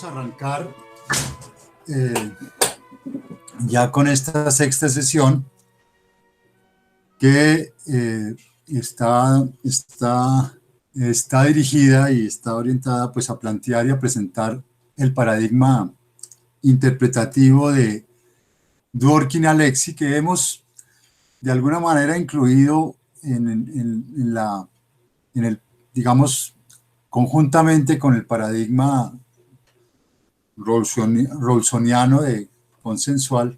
vamos a arrancar ya con esta sexta sesión que está dirigida y está orientada pues a plantear y a presentar el paradigma interpretativo de Dworkin y Alexis, que hemos de alguna manera incluido digamos, conjuntamente con el paradigma rawlsoniano de consensual,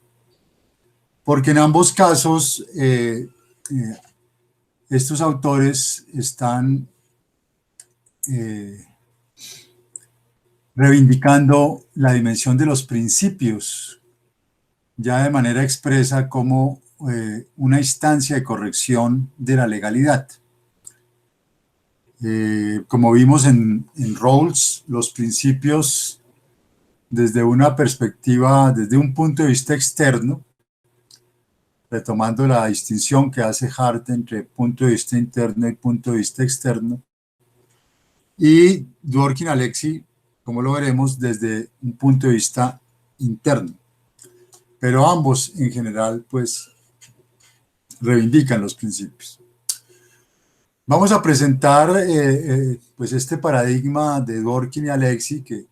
porque en ambos casos estos autores están reivindicando la dimensión de los principios, ya de manera expresa como una instancia de corrección de la legalidad. Como vimos en Rawls, los principios desde una perspectiva, desde un punto de vista externo, retomando la distinción que hace Hart entre punto de vista interno y punto de vista externo, y Dworkin y Alexis, como lo veremos, desde un punto de vista interno. Pero ambos, en general, pues, reivindican los principios. Vamos a presentar pues este paradigma de Dworkin y Alexis, que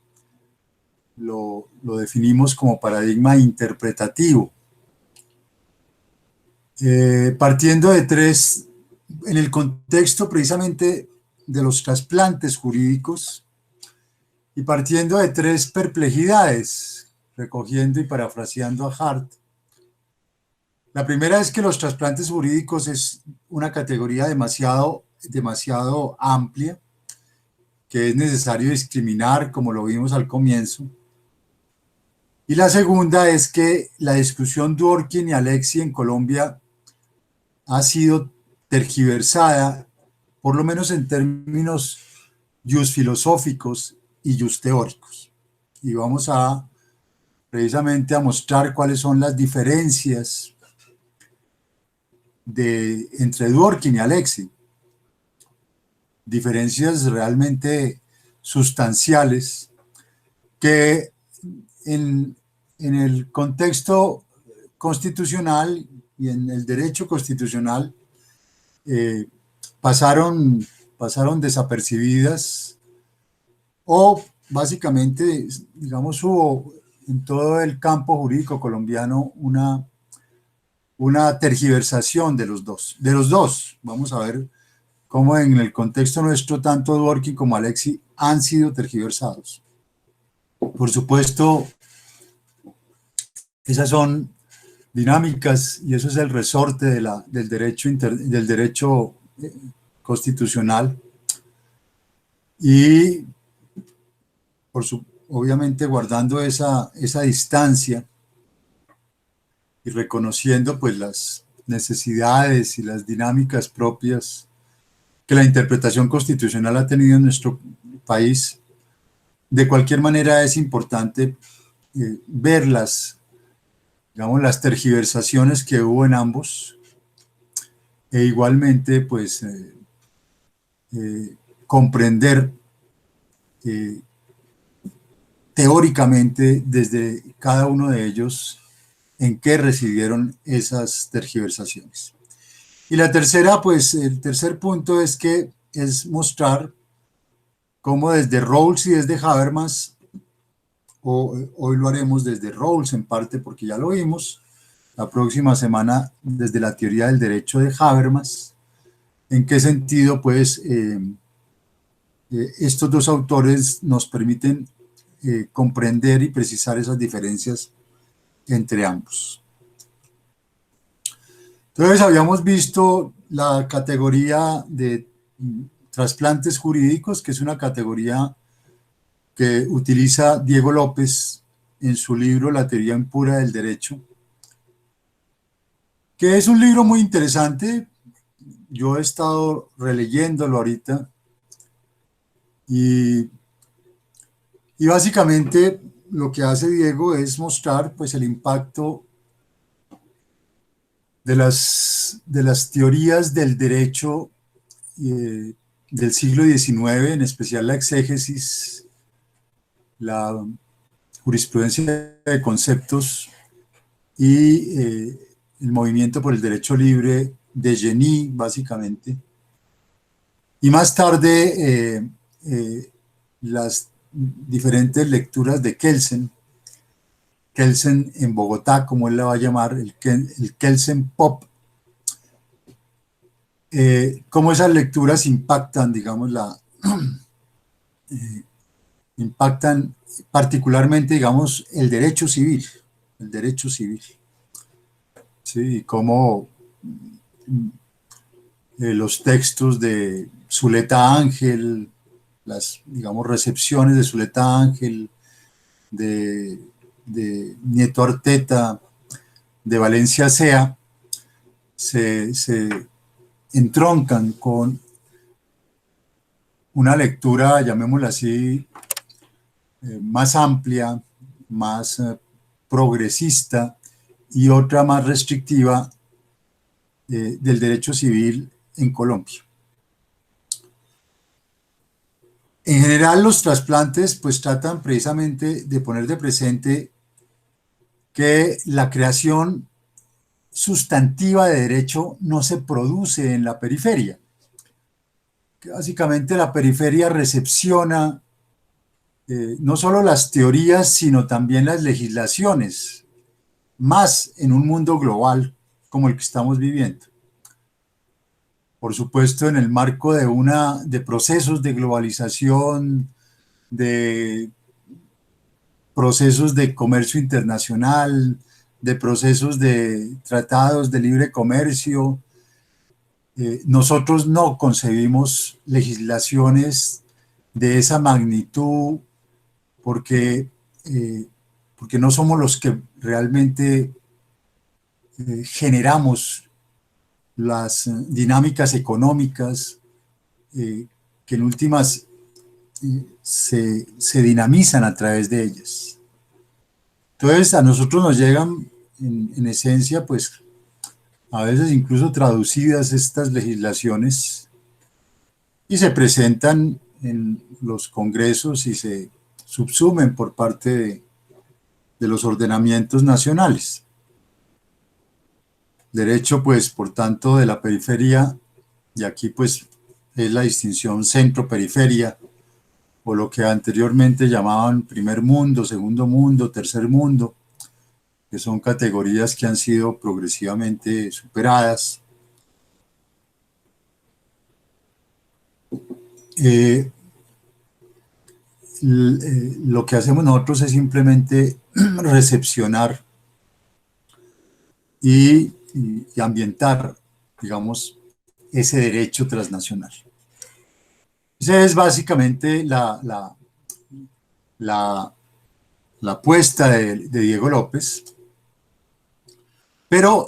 lo definimos como paradigma interpretativo. Partiendo de tres, en el contexto precisamente de los trasplantes jurídicos, y partiendo de tres perplejidades, recogiendo y parafraseando a Hart. La primera es que los trasplantes jurídicos es una categoría demasiado amplia, que es necesario discriminar, como lo vimos al comienzo. Y la segunda es que la discusión Dworkin y Alexis en Colombia ha sido tergiversada, por lo menos en términos filosóficos y teóricos. Y vamos precisamente a mostrar cuáles son las diferencias entre Dworkin y Alexis. Diferencias realmente sustanciales que en el contexto constitucional y en el derecho constitucional pasaron desapercibidas, o básicamente, digamos, hubo en todo el campo jurídico colombiano una tergiversación de los dos. Vamos a ver cómo en el contexto nuestro tanto Dworkin como Alexis han sido tergiversados. Por supuesto, esas son dinámicas y eso es el resorte del derecho constitucional, y obviamente guardando esa distancia y reconociendo pues las necesidades y las dinámicas propias que la interpretación constitucional ha tenido en nuestro país. De cualquier manera es importante ver las tergiversaciones que hubo en ambos, e igualmente pues comprender teóricamente desde cada uno de ellos en qué residieron esas tergiversaciones. Y la tercera, pues el tercer punto es mostrar cómo desde Rawls y desde Habermas, hoy lo haremos desde Rawls en parte porque ya lo vimos, la próxima semana desde la teoría del derecho de Habermas, en qué sentido pues estos dos autores nos permiten comprender y precisar esas diferencias entre ambos. Entonces habíamos visto la categoría de trasplantes jurídicos, que es una categoría que utiliza Diego López en su libro La teoría impura del derecho, que es un libro muy interesante. Yo he estado releyéndolo ahorita y básicamente lo que hace Diego es mostrar pues el impacto de las teorías del derecho del siglo XIX, en especial la exégesis, la jurisprudencia de conceptos y el movimiento por el derecho libre de Genie, básicamente. Y más tarde, las diferentes lecturas de Kelsen en Bogotá, como él la va a llamar, el Kelsen Pop, cómo esas lecturas impactan, digamos, impactan particularmente, digamos, el derecho civil, ¿sí? Y cómo los textos de Zuleta Ángel, las, digamos, recepciones de Zuleta Ángel, de Nieto Arteta, de Valencia Sea, se entroncan con una lectura, llamémosla así, más amplia, más progresista y otra más restrictiva del derecho civil en Colombia. En general, los trasplantes pues tratan precisamente de poner de presente que la creación sustantiva de derecho no se produce en la periferia, que básicamente la periferia recepciona no solo las teorías, sino también las legislaciones, más en un mundo global como el que estamos viviendo. Por supuesto, en el marco de procesos de globalización, de procesos de comercio internacional, de procesos de tratados de libre comercio, nosotros no concebimos legislaciones de esa magnitud porque, porque no somos los que realmente generamos las dinámicas económicas que en últimas se dinamizan a través de ellas. Entonces a nosotros nos llegan en esencia pues a veces incluso traducidas estas legislaciones y se presentan en los congresos y se subsumen por parte de los ordenamientos nacionales. Derecho, pues, por tanto, de la periferia, y aquí, pues, es la distinción centro-periferia, o lo que anteriormente llamaban primer mundo, segundo mundo, tercer mundo, que son categorías que han sido progresivamente superadas. Lo que hacemos nosotros es simplemente recepcionar y ambientar, digamos, ese derecho transnacional. Esa es básicamente la apuesta de Diego López, pero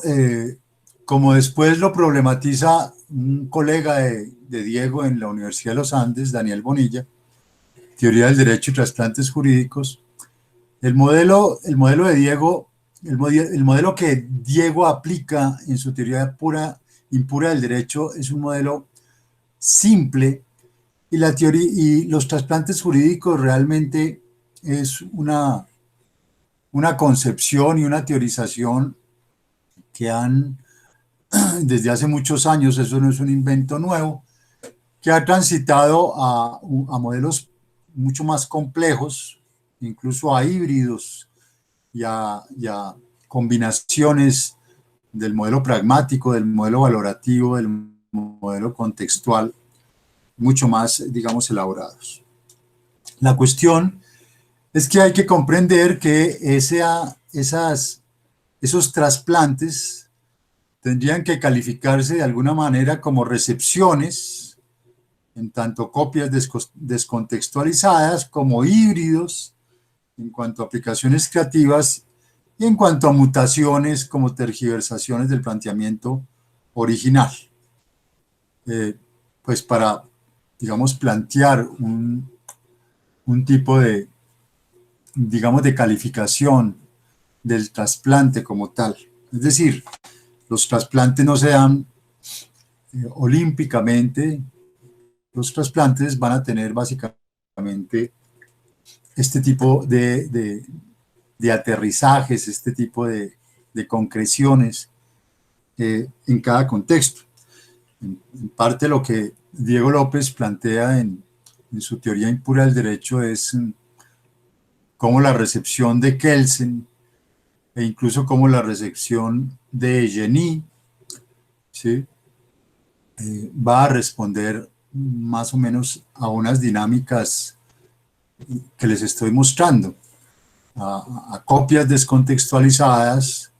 como después lo problematiza un colega de Diego en la Universidad de los Andes, Daniel Bonilla, Teoría del Derecho y Trasplantes Jurídicos, el modelo de Diego, el modelo que Diego aplica en su teoría impura del derecho es un modelo simple, y la teoría y los trasplantes jurídicos realmente es una concepción y una teorización que han desde hace muchos años, eso no es un invento nuevo, que ha transitado a modelos mucho más complejos, incluso a híbridos y a combinaciones del modelo pragmático, del modelo valorativo, del modelo contextual, mucho más, digamos, elaborados. La cuestión es que hay que comprender que esos trasplantes tendrían que calificarse de alguna manera como recepciones, en tanto copias descontextualizadas, como híbridos, en cuanto a aplicaciones creativas, y en cuanto a mutaciones como tergiversaciones del planteamiento original. Pues para, digamos, plantear un tipo de, digamos, de calificación del trasplante como tal. Es decir, los trasplantes no se dan olímpicamente, los trasplantes van a tener básicamente este tipo de de aterrizajes, este tipo de concreciones en cada contexto. En parte lo que Diego López plantea en su teoría impura del derecho es cómo la recepción de Kelsen e incluso cómo la recepción de Genie, ¿sí? Va a responder más o menos a unas dinámicas que les estoy mostrando, a copias descontextualizadas,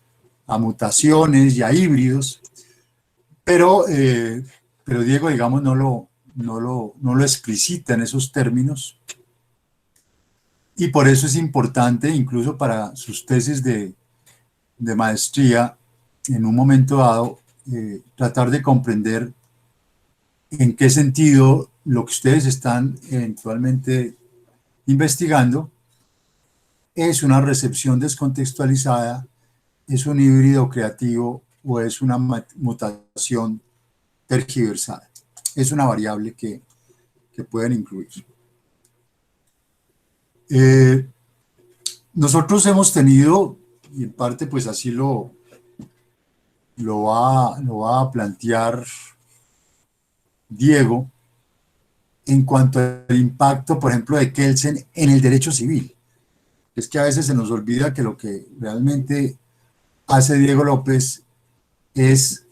a mutaciones y a híbridos, pero Diego, digamos, no lo explicita en esos términos, y por eso es importante, incluso para sus tesis de maestría, en un momento dado, tratar de comprender en qué sentido lo que ustedes están eventualmente investigando es una recepción descontextualizada, es un híbrido creativo o es una mutación tergiversada. Es una variable que pueden incluir. Nosotros hemos tenido, y en parte pues así lo va a plantear Diego, en cuanto al impacto, por ejemplo, de Kelsen en el derecho civil. Es que a veces se nos olvida que lo que realmente hace Diego López es,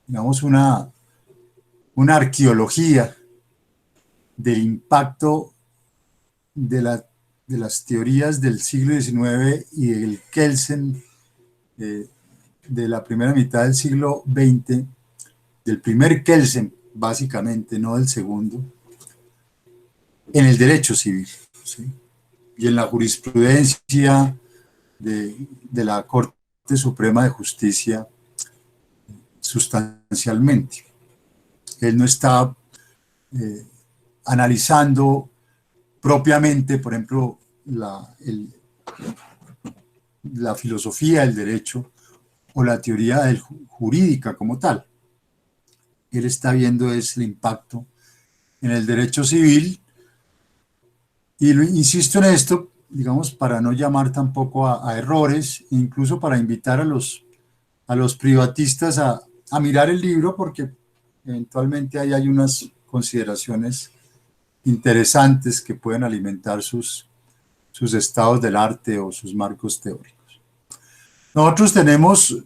digamos, una arqueología del impacto de las teorías del siglo XIX y del Kelsen de la primera mitad del siglo XX, del primer Kelsen, básicamente, no del segundo, en el derecho civil, ¿sí? Y en la jurisprudencia de la Corte Suprema de Justicia sustancialmente. Él no está analizando propiamente, por ejemplo, la filosofía del derecho o la teoría jurídica como tal. Él está viendo es el impacto en el derecho civil, y insisto en esto, digamos, para no llamar tampoco a errores, incluso para invitar a los privatistas a mirar el libro, porque eventualmente ahí hay unas consideraciones interesantes que pueden alimentar sus estados del arte o sus marcos teóricos. Nosotros tenemos,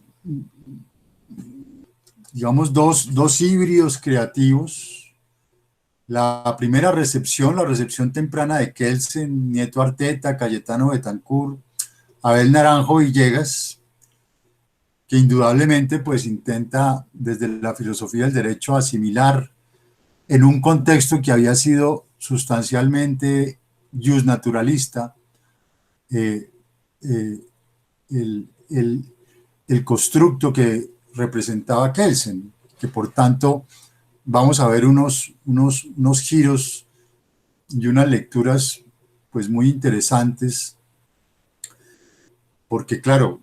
digamos, dos híbridos creativos. La primera recepción, la recepción temprana de Kelsen, Nieto Arteta, Cayetano Betancourt, Abel Naranjo Villegas, que indudablemente pues intenta desde la filosofía del derecho asimilar en un contexto que había sido sustancialmente justnaturalista, eh, eh, el constructo que representaba Kelsen, que por tanto vamos a ver unos giros y unas lecturas pues muy interesantes, porque claro,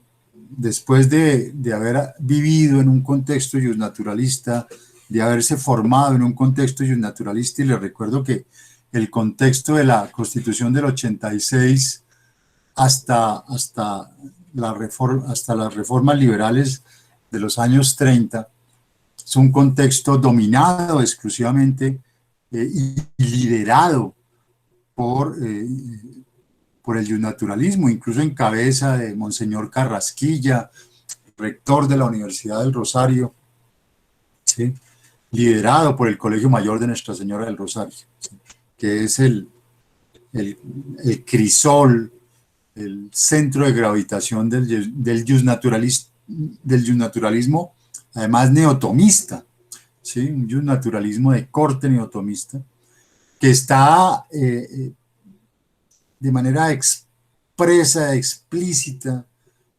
después de haber vivido en un contexto justnaturalista, de haberse formado en un contexto justnaturalista, y les recuerdo que el contexto de la Constitución del 86 hasta las reformas liberales de los años 30, es un contexto dominado exclusivamente y liderado por el justnaturalismo, incluso en cabeza de Monseñor Carrasquilla, rector de la Universidad del Rosario, ¿sí? Liderado por el Colegio Mayor de Nuestra Señora del Rosario, ¿sí? Que es el crisol, el centro de gravitación del justnaturalismo, además neotomista, ¿sí? Un justnaturalismo de corte neotomista, que está de manera expresa, explícita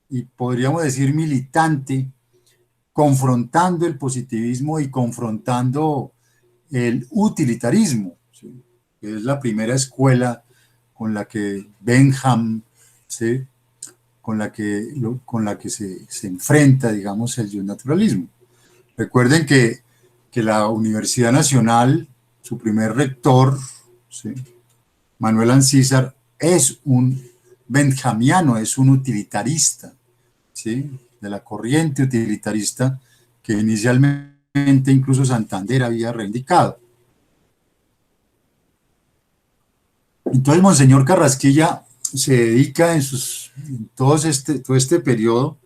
y podríamos decir militante, confrontando el positivismo y confrontando el utilitarismo, ¿sí? Que es la primera escuela con la que Bentham, ¿sí? con la que se enfrenta, digamos, el justnaturalismo. Recuerden que la Universidad Nacional, su primer rector, ¿sí? Manuel Ancísar, es un benjamiano, es un utilitarista, ¿sí? De la corriente utilitarista que inicialmente incluso Santander había reivindicado. Entonces, Monseñor Carrasquilla se dedica en todo este periodo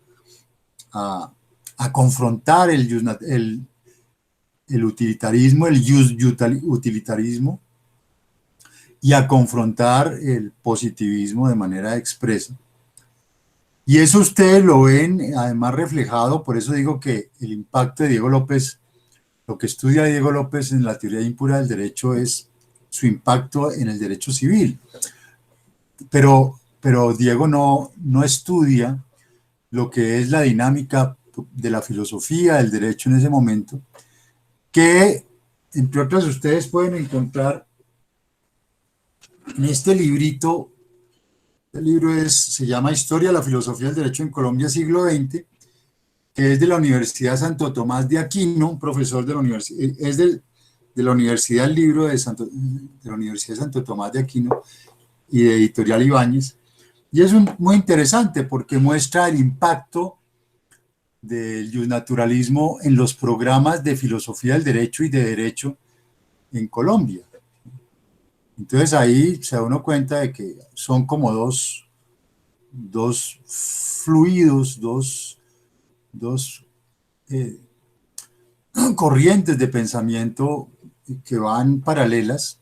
a confrontar el utilitarismo, utilitarismo, y a confrontar el positivismo de manera expresa. Y eso ustedes lo ven además reflejado, por eso digo que el impacto de Diego López, lo que estudia Diego López en la teoría impura del derecho es su impacto en el derecho civil. Pero Diego no estudia lo que es la dinámica de la filosofía del derecho en ese momento, que entre otras ustedes pueden encontrar en este librito. El libro se llama Historia de la Filosofía del Derecho en Colombia, siglo XX, que es de la Universidad Santo Tomás de Aquino, un profesor de la universidad, es de la Universidad, el libro de la Universidad Santo Tomás de Aquino y de Editorial Ibáñez. Y es muy interesante porque muestra el impacto del justnaturalismo en los programas de filosofía del derecho y de derecho en Colombia. Entonces ahí se da uno cuenta de que son como dos fluidos, dos corrientes de pensamiento que van paralelas.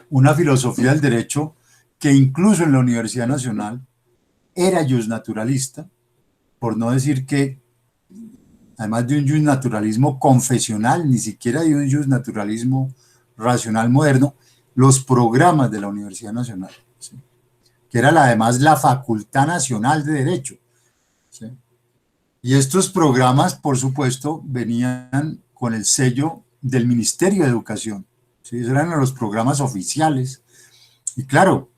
Una filosofía del derecho que incluso en la Universidad Nacional era justnaturalista, por no decir que, además de un justnaturalismo confesional, ni siquiera de un justnaturalismo racional moderno, los programas de la Universidad Nacional, ¿sí? Que era además la Facultad Nacional de Derecho, ¿sí? Y estos programas, por supuesto, venían con el sello del Ministerio de Educación, ¿sí? Esos eran los programas oficiales. Y claro,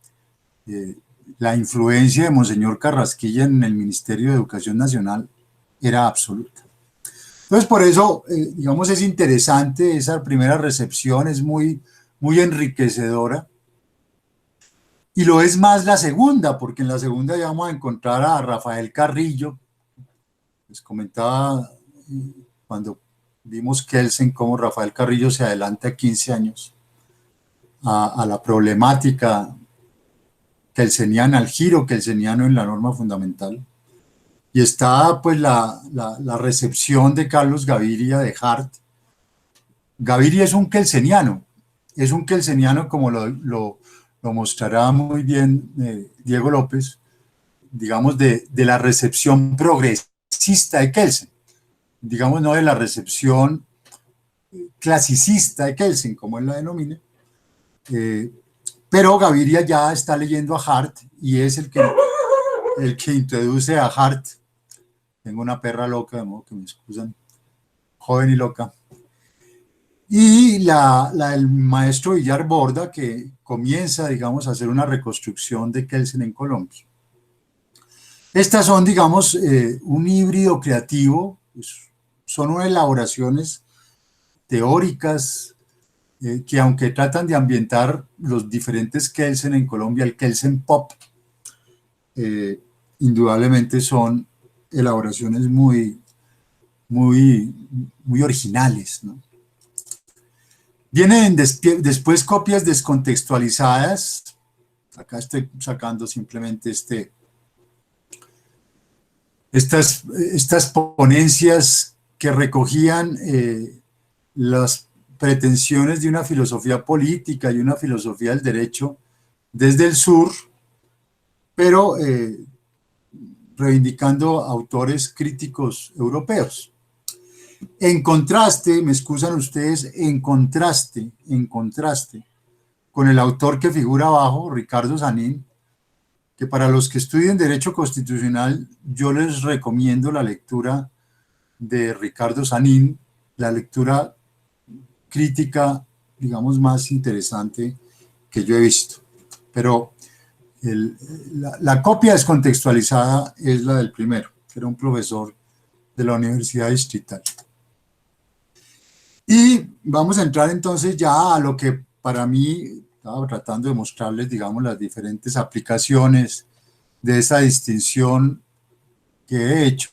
la influencia de Monseñor Carrasquilla en el Ministerio de Educación Nacional era absoluta. Entonces, por eso, digamos, es interesante esa primera recepción, es muy enriquecedora. Y lo es más la segunda, porque en la segunda ya vamos a encontrar a Rafael Carrillo. Les comentaba cuando vimos Kelsen cómo Rafael Carrillo se adelanta 15 años a la problemática kelseniana, al giro kelseniano en la norma fundamental. Y está pues la recepción de Carlos Gaviria de Hart. Gaviria es un kelseniano como lo mostrará muy bien Diego López, digamos, de la recepción progresista de Kelsen, digamos, no de la recepción clasicista de Kelsen, como él la denomina, pero Gaviria ya está leyendo a Hart y es el que introduce a Hart. Tengo una perra loca, de modo que me excusan, joven y loca. Y el maestro Villar Borda, que comienza, digamos, a hacer una reconstrucción de Kelsen en Colombia. Estas son, digamos, un híbrido creativo, pues, son unas elaboraciones teóricas que, aunque tratan de ambientar los diferentes Kelsen en Colombia, el Kelsen Pop, indudablemente son elaboraciones muy originales, ¿no? Vienen después copias descontextualizadas. Acá estoy sacando simplemente estas ponencias que recogían las pretensiones de una filosofía política y una filosofía del derecho desde el sur, pero reivindicando autores críticos europeos. En contraste, me excusan ustedes, en contraste con el autor que figura abajo, Ricardo Sanín, que para los que estudien Derecho Constitucional, yo les recomiendo la lectura de Ricardo Sanín, la lectura crítica, digamos, más interesante que yo he visto. Pero la copia descontextualizada es la del primero, que era un profesor de la Universidad Distrital. Y vamos a entrar entonces ya a lo que para mí, estaba tratando de mostrarles, digamos, las diferentes aplicaciones de esa distinción que he hecho,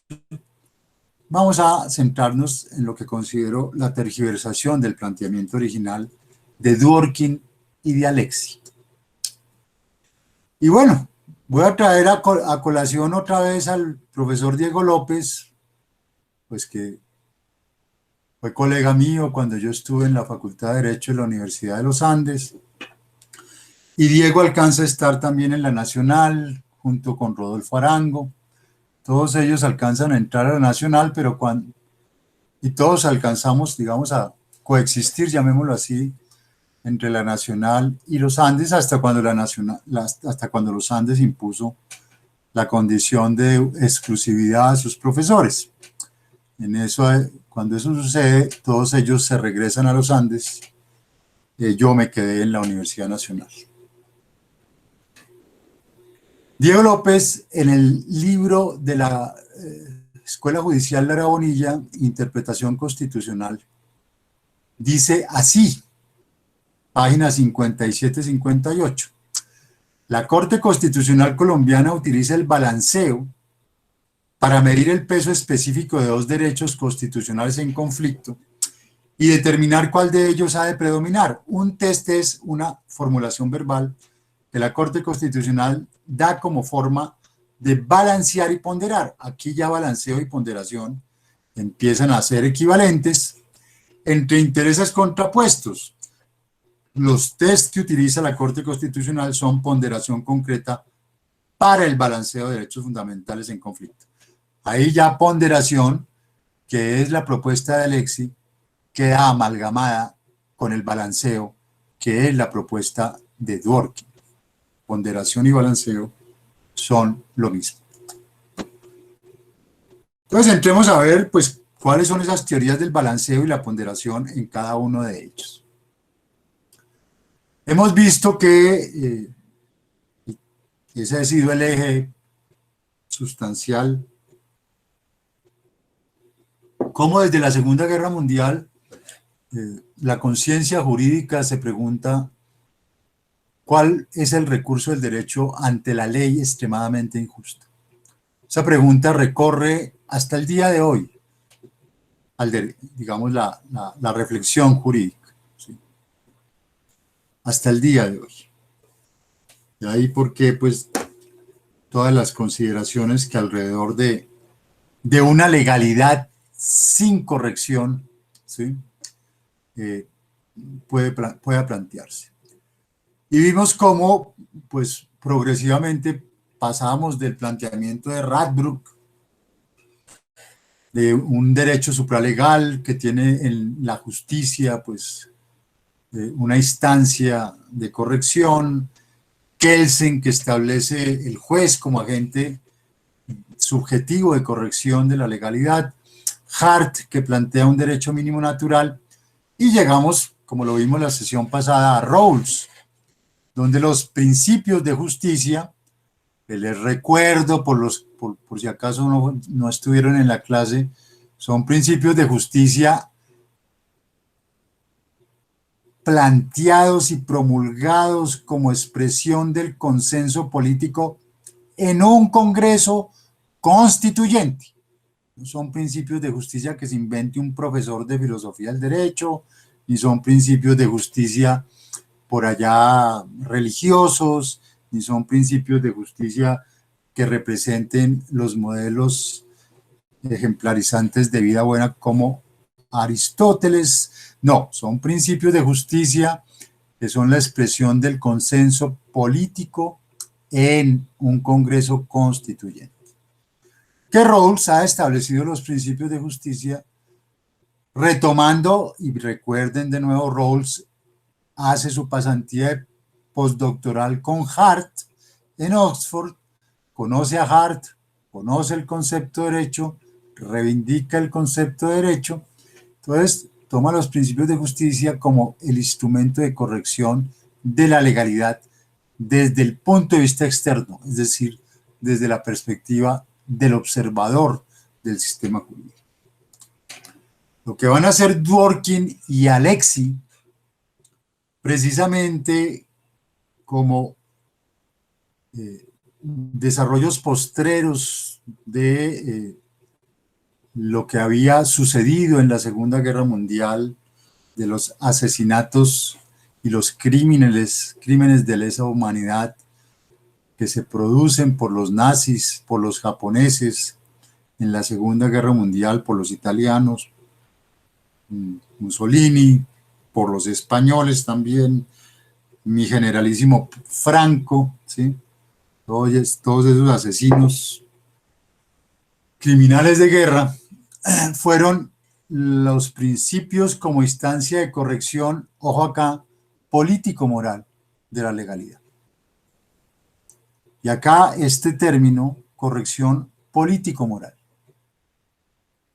vamos a centrarnos en lo que considero la tergiversación del planteamiento original de Dworkin y de Alexi. Y bueno, voy a traer a colación otra vez al profesor Diego López, pues que fue colega mío cuando yo estuve en la Facultad de Derecho de la Universidad de los Andes, y Diego alcanza a estar también en la Nacional, junto con Rodolfo Arango. Todos ellos alcanzan a entrar a la Nacional, pero y todos alcanzamos, digamos, a coexistir, llamémoslo así, entre la Nacional y los Andes, hasta cuando hasta cuando los Andes impuso la condición de exclusividad a sus profesores. Cuando eso sucede, todos ellos se regresan a los Andes. Yo me quedé en la Universidad Nacional. Diego López, en el libro de la Escuela Judicial Lara Bonilla, Interpretación Constitucional, dice así, páginas 57-58. La Corte Constitucional Colombiana utiliza el balanceo para medir el peso específico de dos derechos constitucionales en conflicto y determinar cuál de ellos ha de predominar. Un test es una formulación verbal que la Corte Constitucional da como forma de balancear y ponderar. Aquí ya balanceo y ponderación empiezan a ser equivalentes entre intereses contrapuestos. Los test que utiliza la Corte Constitucional son ponderación concreta para el balanceo de derechos fundamentales en conflicto. Ahí ya ponderación, que es la propuesta de Alexi, queda amalgamada con el balanceo, que es la propuesta de Dworkin. Ponderación y balanceo son lo mismo. Entonces entremos a ver pues cuáles son esas teorías del balanceo y la ponderación en cada uno de ellos. Hemos visto que ese ha sido el eje sustancial, cómo desde la Segunda Guerra Mundial la conciencia jurídica se pregunta cuál es el recurso del derecho ante la ley extremadamente injusta. Esa pregunta recorre hasta el día de hoy, digamos, la reflexión jurídica, ¿sí? Hasta el día de hoy. Y ahí porque pues todas las consideraciones que alrededor de una legalidad sin corrección, ¿sí? Pueda plantearse. Y vimos cómo pues progresivamente pasábamos del planteamiento de Radbruch, de un derecho supralegal que tiene en la justicia pues una instancia de corrección, Kelsen, que establece el juez como agente subjetivo de corrección de la legalidad, Hart, que plantea un derecho mínimo natural, y llegamos, como lo vimos en la sesión pasada, a Rawls, donde los principios de justicia, que les recuerdo por si acaso no estuvieron en la clase, son principios de justicia planteados y promulgados como expresión del consenso político en un Congreso constituyente. No son principios de justicia que se invente un profesor de filosofía del derecho, ni son principios de justicia por allá religiosos, ni son principios de justicia que representen los modelos ejemplarizantes de vida buena como Aristóteles. No, son principios de justicia que son la expresión del consenso político en un Congreso constituyente. Que Rawls ha establecido los principios de justicia retomando, y recuerden de nuevo, Rawls hace su pasantía postdoctoral con Hart en Oxford, conoce a Hart, conoce el concepto de derecho, reivindica el concepto de derecho, entonces toma los principios de justicia como el instrumento de corrección de la legalidad desde el punto de vista externo, es decir, desde la perspectiva del observador del sistema jurídico. Lo que van a hacer Dworkin y Alexi, precisamente como desarrollos postreros de lo que había sucedido en la Segunda Guerra Mundial, de los asesinatos y los crímenes de lesa humanidad que se producen por los nazis, por los japoneses en la Segunda Guerra Mundial, por los italianos, Mussolini, por los españoles también, mi generalísimo Franco, ¿sí? Todos esos asesinos, criminales de guerra, fueron los principios como instancia de corrección, ojo acá, político-moral de la legalidad. Y acá este término, corrección político-moral.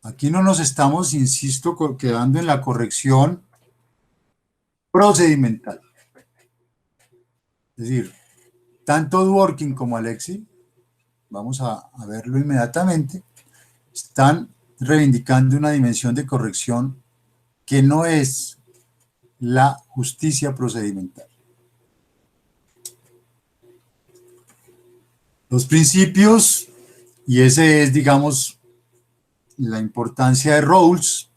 Aquí no nos estamos, insisto, quedando en la corrección procedimental. Es decir, tanto Dworkin como Alexis, vamos a verlo inmediatamente, están reivindicando una dimensión de corrección que no es la justicia procedimental. Los principios, y ese es, digamos, la importancia de Rawls,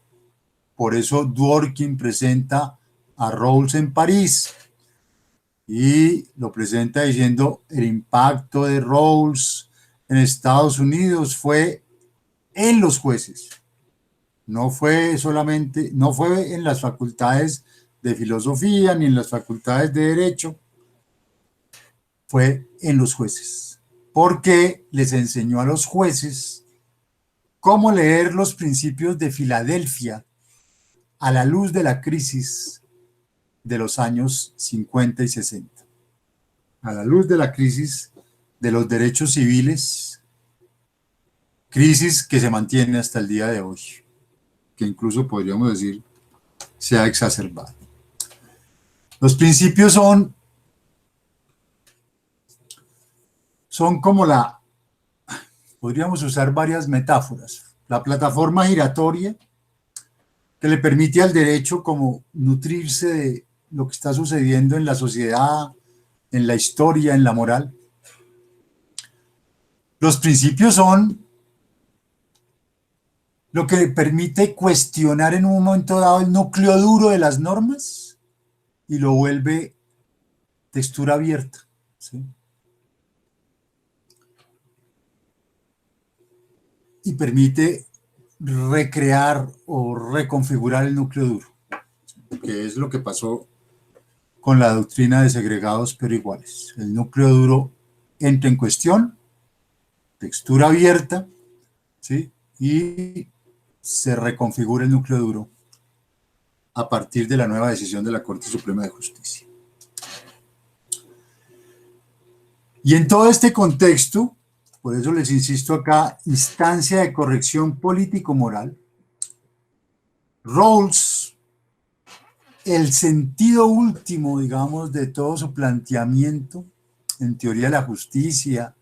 por eso Dworkin presenta a Rawls en París y lo presenta diciendo el impacto de Rawls en Estados Unidos fue en los jueces, no fue solamente, no fue en las facultades de filosofía ni en las facultades de derecho, fue en los jueces, porque les enseñó a los jueces cómo leer los principios de Filadelfia a la luz de la crisis de los años 50 y 60, a la luz de la crisis de los derechos civiles, crisis que se mantiene hasta el día de hoy, que incluso podríamos decir se ha exacerbado. Los principios son como podríamos usar varias metáforas, la plataforma giratoria que le permite al derecho como nutrirse de lo que está sucediendo en la sociedad, en la historia, en la moral. Los principios son lo que permite cuestionar en un momento dado el núcleo duro de las normas y lo vuelve textura abierta, ¿sí? Y permite recrear o reconfigurar el núcleo duro, que es lo que pasó con la doctrina de segregados pero iguales. El núcleo duro entra en cuestión, textura abierta, ¿sí? Y se reconfigura el núcleo duro a partir de la nueva decisión de la Corte Suprema de Justicia. Y en todo este contexto, por eso les insisto acá, instancia de corrección político-moral, Rawls, el sentido último, digamos, de todo su planteamiento en teoría de la justicia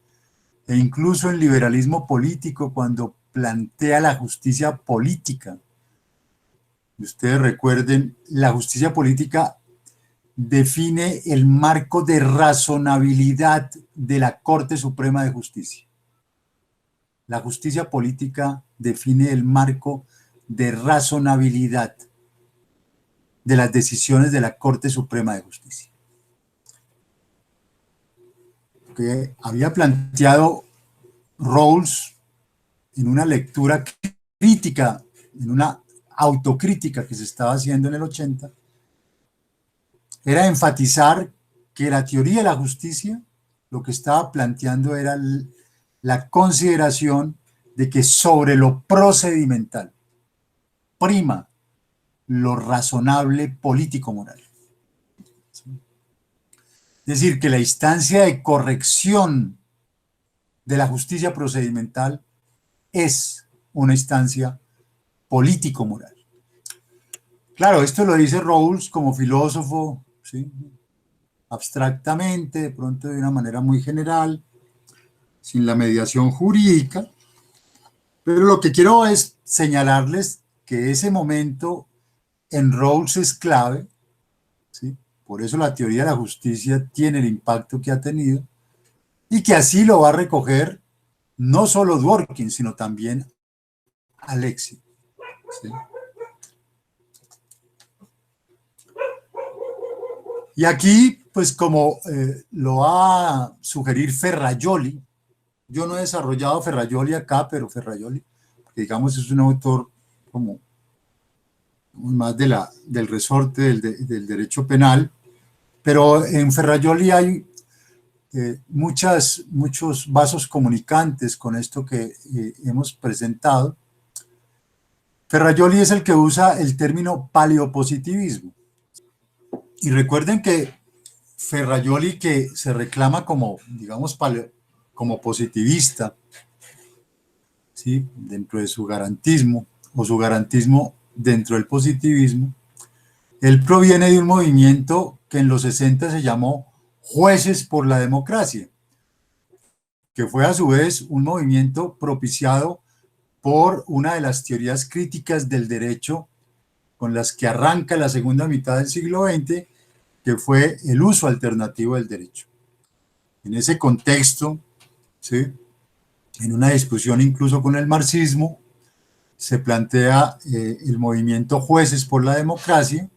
e incluso en liberalismo político, cuando plantea la justicia política. Ustedes recuerden, la justicia política define el marco de razonabilidad de la Corte Suprema de Justicia. La justicia política define el marco de razonabilidad de las decisiones de la Corte Suprema de Justicia. Que había planteado Rawls en una lectura crítica, en una autocrítica que se estaba haciendo en el 80, era enfatizar que la teoría de la justicia lo que estaba planteando era la consideración de que sobre lo procedimental prima lo razonable político-moral. Es decir, que la instancia de corrección de la justicia procedimental es una instancia político-moral. Claro, esto lo dice Rawls como filósofo, ¿sí? Abstractamente, de pronto de una manera muy general, sin la mediación jurídica, pero lo que quiero es señalarles que ese momento en Rawls es clave, ¿sí? Por eso la teoría de la justicia tiene el impacto que ha tenido, y que así lo va a recoger no solo Dworkin, sino también Alexis. ¿Sí? Y aquí, pues como lo va a sugerir Ferrajoli, yo no he desarrollado Ferrajoli acá, pero Ferrajoli, que digamos es un autor como más del resorte del derecho penal, pero en Ferrajoli hay muchos vasos comunicantes con esto que hemos presentado. Ferrajoli es el que usa el término paleopositivismo. Y recuerden que Ferrajoli, que se reclama como, digamos, como positivista, ¿sí? Dentro de su garantismo, o su garantismo dentro del positivismo, él proviene de un movimiento que en los 60 se llamó Jueces por la Democracia, que fue a su vez un movimiento propiciado por una de las teorías críticas del derecho con las que arranca la segunda mitad del siglo XX, que fue el uso alternativo del derecho. En ese contexto, ¿sí?, en una discusión incluso con el marxismo, se plantea el movimiento Jueces por la Democracia,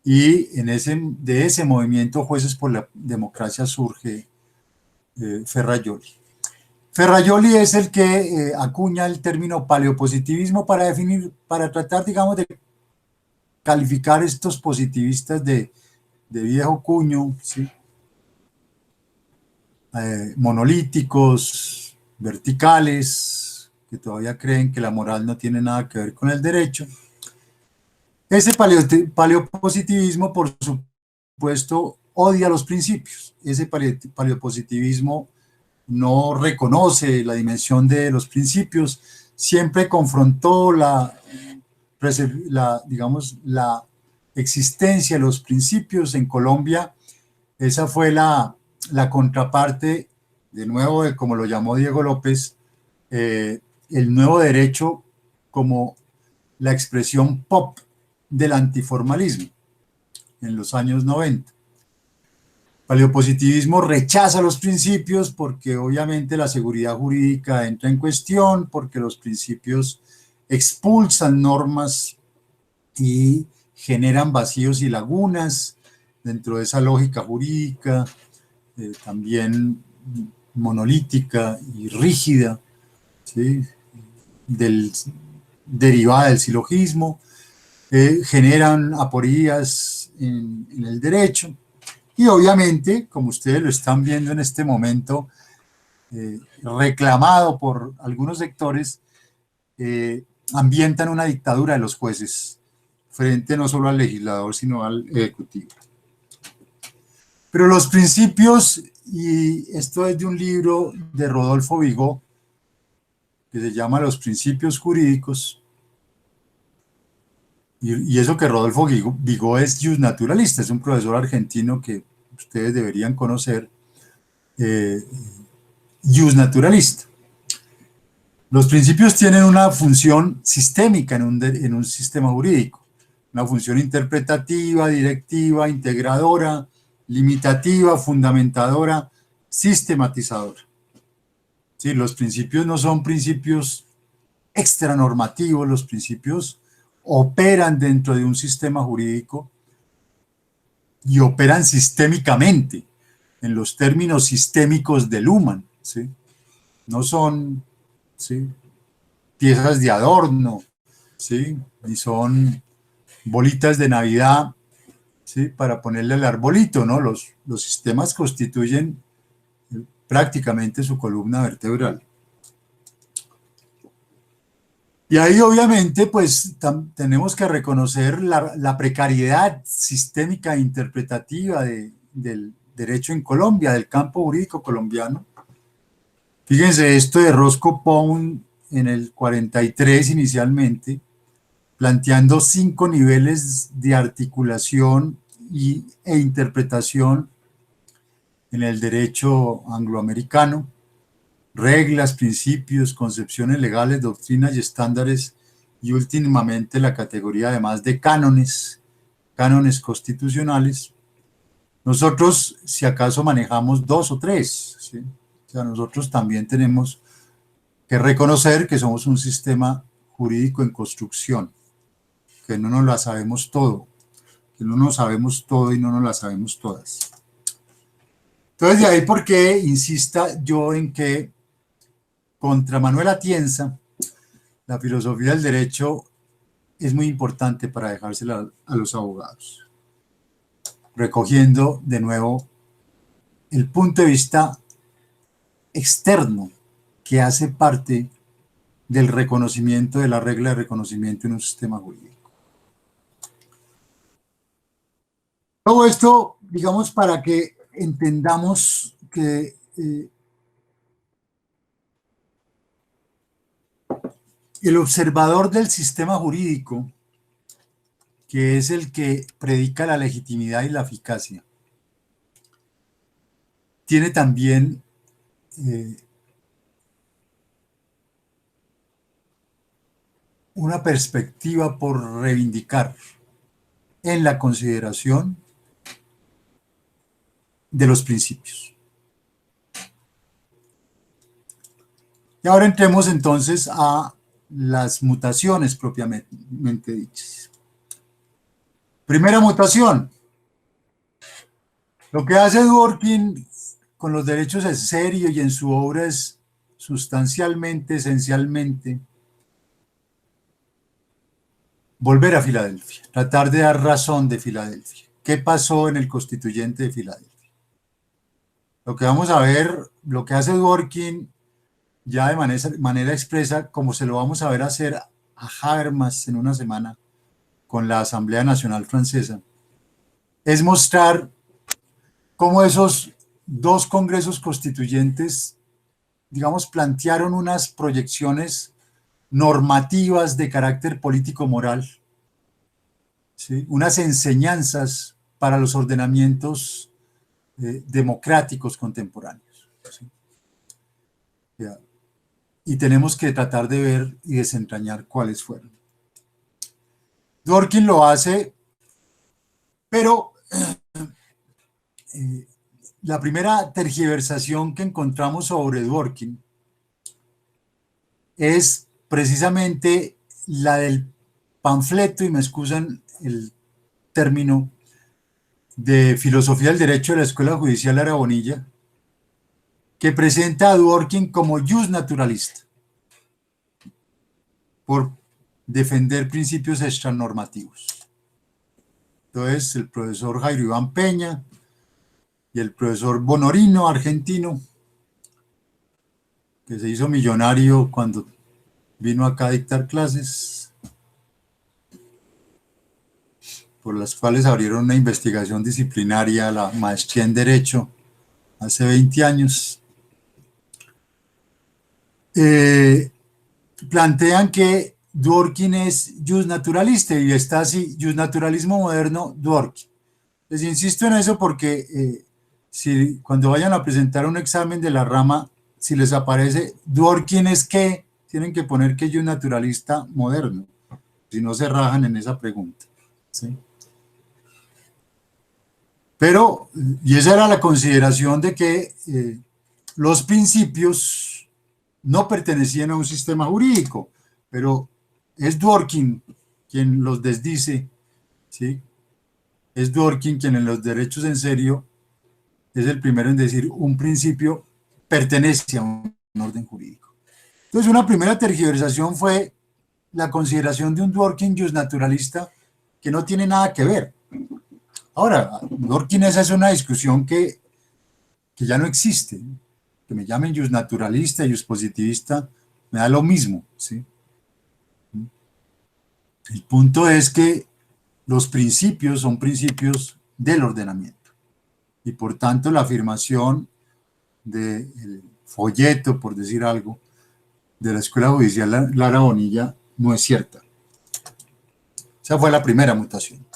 y de ese movimiento Jueces por la Democracia surge Ferrajoli. Ferrajoli es el que acuña el término paleopositivismo para tratar, digamos, de calificar estos positivistas de viejo cuño, ¿sí?, monolíticos, verticales, que todavía creen que la moral no tiene nada que ver con el derecho. Ese paleopositivismo, por supuesto, odia los principios. Ese paleopositivismo no reconoce la dimensión de los principios, siempre confrontó digamos, la existencia de los principios en Colombia. Esa fue la contraparte, de nuevo, como lo llamó Diego López, el nuevo derecho como la expresión pop del antiformalismo en los años 90. El paleopositivismo rechaza los principios porque obviamente la seguridad jurídica entra en cuestión, porque los principios expulsan normas y generan vacíos y lagunas dentro de esa lógica jurídica, también monolítica y rígida, ¿sí?, derivada del silogismo, generan aporías en el derecho, y obviamente, como ustedes lo están viendo en este momento, reclamado por algunos sectores, ambientan una dictadura de los jueces frente no solo al legislador, sino al ejecutivo. Pero los principios, y esto es de un libro de Rodolfo Vigó, que se llama Los principios jurídicos, y eso que Rodolfo Vigó es justnaturalista, es un profesor argentino que ustedes deberían conocer, justnaturalista. Los principios tienen una función sistémica en un sistema jurídico, una función interpretativa, directiva, integradora, limitativa, fundamentadora, sistematizadora. Sí, los principios no son principios extranormativos, los principios operan dentro de un sistema jurídico y operan sistémicamente, en los términos sistémicos del Luhmann, ¿sí? No son, ¿sí?, piezas de adorno, ¿sí?, ni son bolitas de Navidad, ¿sí?, para ponerle al arbolito, ¿no? Los sistemas constituyen prácticamente su columna vertebral. Y ahí obviamente pues tenemos que reconocer la precariedad sistémica e interpretativa del derecho en Colombia, del campo jurídico colombiano. Fíjense esto de Roscoe Pound en el 43 inicialmente, planteando 5 niveles de articulación e interpretación en el derecho angloamericano: reglas, principios, concepciones legales, doctrinas y estándares, y últimamente la categoría además de cánones constitucionales. Nosotros, si acaso, manejamos 2 o 3, ¿sí? O sea, nosotros también tenemos que reconocer que somos un sistema jurídico en construcción, que no nos la sabemos todo, que no nos sabemos todo y no nos la sabemos todas. Entonces, de ahí por qué insista yo en que contra Manuel Atienza, la filosofía del derecho es muy importante para dejársela a los abogados, recogiendo de nuevo el punto de vista externo que hace parte del reconocimiento, de la regla de reconocimiento en un sistema jurídico. Todo esto, digamos, para que entendamos que el observador del sistema jurídico, que es el que predica la legitimidad y la eficacia, tiene también una perspectiva por reivindicar en la consideración de los principios. Y ahora entremos entonces a las mutaciones propiamente dichas. Primera mutación. Lo que hace Dworkin con los derechos es serio y en su obra es sustancialmente, esencialmente, volver a Filadelfia, tratar de dar razón de Filadelfia. ¿Qué pasó en el Constituyente de Filadelfia? Lo que vamos a ver, lo que hace Dworkin ya de manera expresa, como se lo vamos a ver hacer a Habermas en una semana con la Asamblea Nacional Francesa, es mostrar cómo esos dos congresos constituyentes, digamos, plantearon unas proyecciones normativas de carácter político-moral, ¿sí? Unas enseñanzas para los ordenamientos democráticos contemporáneos, ¿sí? Y tenemos que tratar de ver y desentrañar cuáles fueron. Dworkin lo hace, pero la primera tergiversación que encontramos sobre Dworkin es precisamente la del panfleto, y me excusan el término, de filosofía del derecho de la Escuela Judicial Lara Bonilla, que presenta a Dworkin como jus naturalista, por defender principios extranormativos. Entonces, el profesor Jairo Iván Peña y el profesor Bonorino, argentino, que se hizo millonario cuando vino acá a dictar clases, por las cuales abrieron una investigación disciplinaria, la maestría en Derecho, hace 20 años, plantean que Dworkin es jus naturalista y está así, jus naturalismo moderno, Dworkin. Les insisto en eso porque si cuando vayan a presentar un examen de la rama, si les aparece Dworkin es qué, tienen que poner que jus naturalista moderno, si no se rajan en esa pregunta, ¿sí? Pero, y esa era la consideración de que los principios no pertenecían a un sistema jurídico, pero es Dworkin quien los desdice, ¿sí? Es Dworkin quien en los derechos en serio es el primero en decir un principio pertenece a un orden jurídico. Entonces, una primera tergiversación fue la consideración de un Dworkin justnaturalista que no tiene nada que ver. Ahora, Dworkin, esa es una discusión que ya no existe. Que me llamen justnaturalista y justpositivista, me da lo mismo, ¿sí? El punto es que los principios son principios del ordenamiento y por tanto la afirmación del folleto, por decir algo, de la Escuela Judicial Lara Bonilla no es cierta. Esa fue la primera mutación.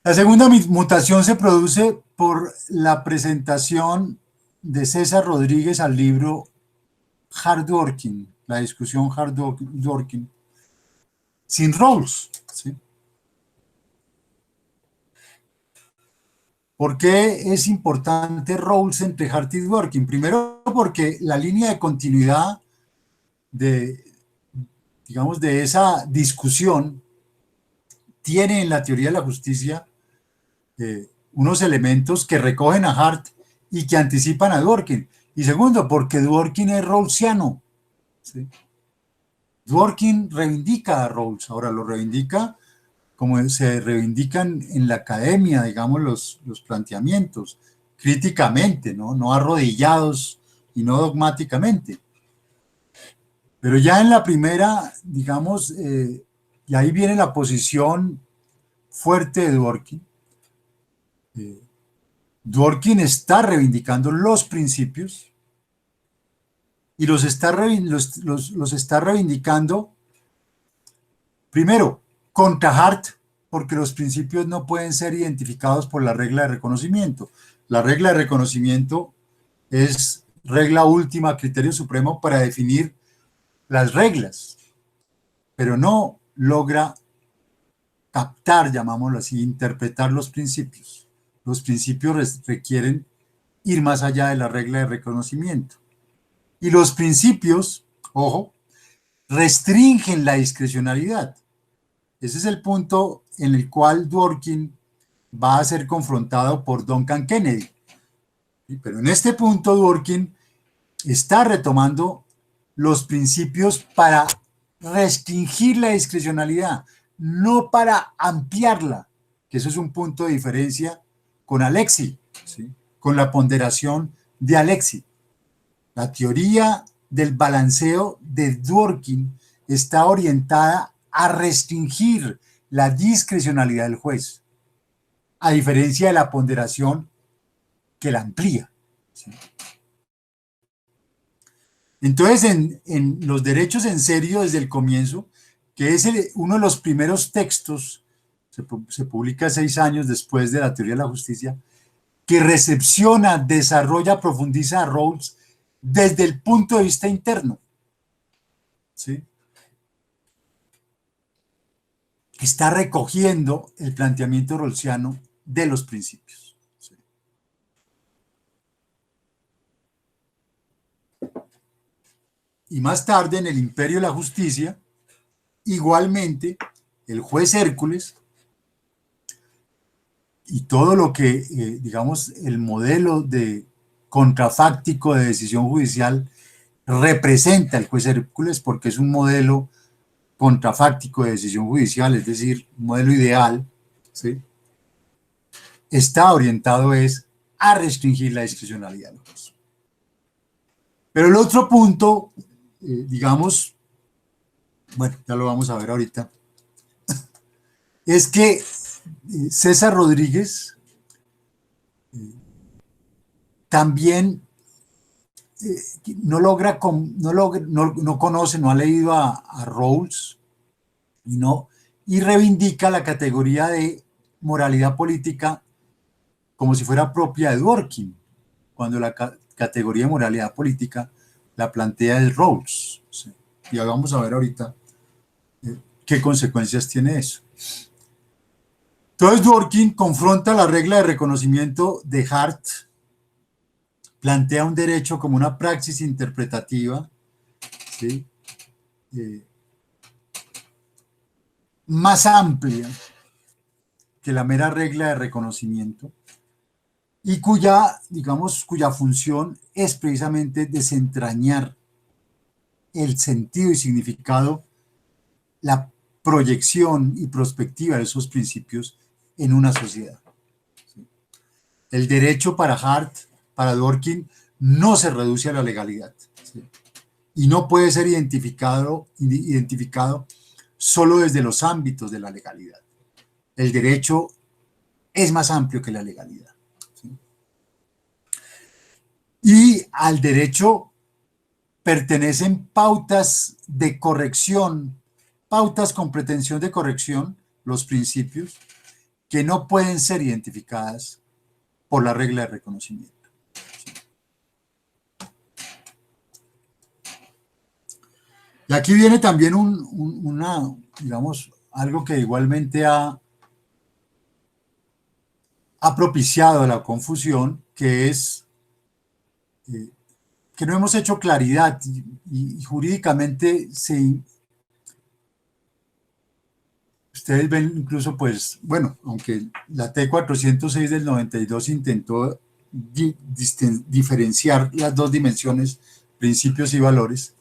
La segunda mutación se produce por la presentación de César Rodríguez al libro Hard Dworkin, la discusión Hard Dworkin, sin Rawls, ¿sí? ¿Por qué es importante Rawls entre Hart y Dworkin? Primero porque la línea de continuidad de, digamos, de esa discusión tiene en la teoría de la justicia unos elementos que recogen a Hart y que anticipan a Dworkin. Y segundo, porque Dworkin es rawlsiano, ¿sí? Dworkin reivindica a Rawls, ahora lo reivindica como se reivindican en la academia, digamos, los planteamientos, críticamente, ¿no? No arrodillados y no dogmáticamente. Pero ya en la primera, digamos, y ahí viene la posición fuerte de Dworkin. Dworkin está reivindicando los principios y los está reivindicando primero contra Hart, porque los principios no pueden ser identificados por la regla de reconocimiento. La regla de reconocimiento es regla última, criterio supremo para definir las reglas, pero no logra captar, llamámoslo así, interpretar los principios. Los principios requieren ir más allá de la regla de reconocimiento. Y los principios, ojo, restringen la discrecionalidad. Ese es el punto en el cual Dworkin va a ser confrontado por Duncan Kennedy. Pero en este punto Dworkin está retomando los principios para restringir la discrecionalidad, no para ampliarla, que eso es un punto de diferencia con Alexis, ¿sí? Con la ponderación de Alexis. La teoría del balanceo de Dworkin está orientada a restringir la discrecionalidad del juez, a diferencia de la ponderación que la amplía, ¿sí? Entonces, en los derechos en serio desde el comienzo, que es uno de los primeros textos, se publica 6 años después de la teoría de la justicia, que recepciona, desarrolla, profundiza a Rawls desde el punto de vista interno, ¿sí? Está recogiendo el planteamiento rawlsiano de los principios, ¿sí? Y más tarde, en el Imperio de la Justicia, igualmente, el juez Hércules y todo lo que, digamos, el modelo de contrafáctico de decisión judicial representa el juez Hércules, porque es un modelo contrafáctico de decisión judicial, es decir, un modelo ideal, ¿sí? Está orientado es a restringir la discrecionalidad del juez. Pero el otro punto, digamos, bueno, ya lo vamos a ver ahorita, es que César Rodríguez también no conoce, no ha leído a Rawls y reivindica la categoría de moralidad política como si fuera propia de Dworkin, cuando la categoría de moralidad política la plantea el Rawls, ¿sí? Y vamos a ver ahorita qué consecuencias tiene eso. Entonces Dworkin confronta la regla de reconocimiento de Hart, plantea un derecho como una praxis interpretativa, ¿sí? Más amplia que la mera regla de reconocimiento y cuya función es precisamente desentrañar el sentido y significado, la proyección y perspectiva de esos principios en una sociedad. El derecho para Hart, para Dworkin, no se reduce a la legalidad, ¿sí? Y no puede ser identificado solo desde los ámbitos de la legalidad. El derecho es más amplio que la legalidad, ¿sí? Y al derecho pertenecen pautas de corrección, pautas con pretensión de corrección, los principios, que no pueden ser identificadas por la regla de reconocimiento. Y aquí viene también digamos, algo que igualmente ha ha propiciado la confusión, que es que no hemos hecho claridad y jurídicamente ustedes ven incluso, pues, bueno, aunque la T406 del 92 intentó diferenciar las dos dimensiones, principios y valores,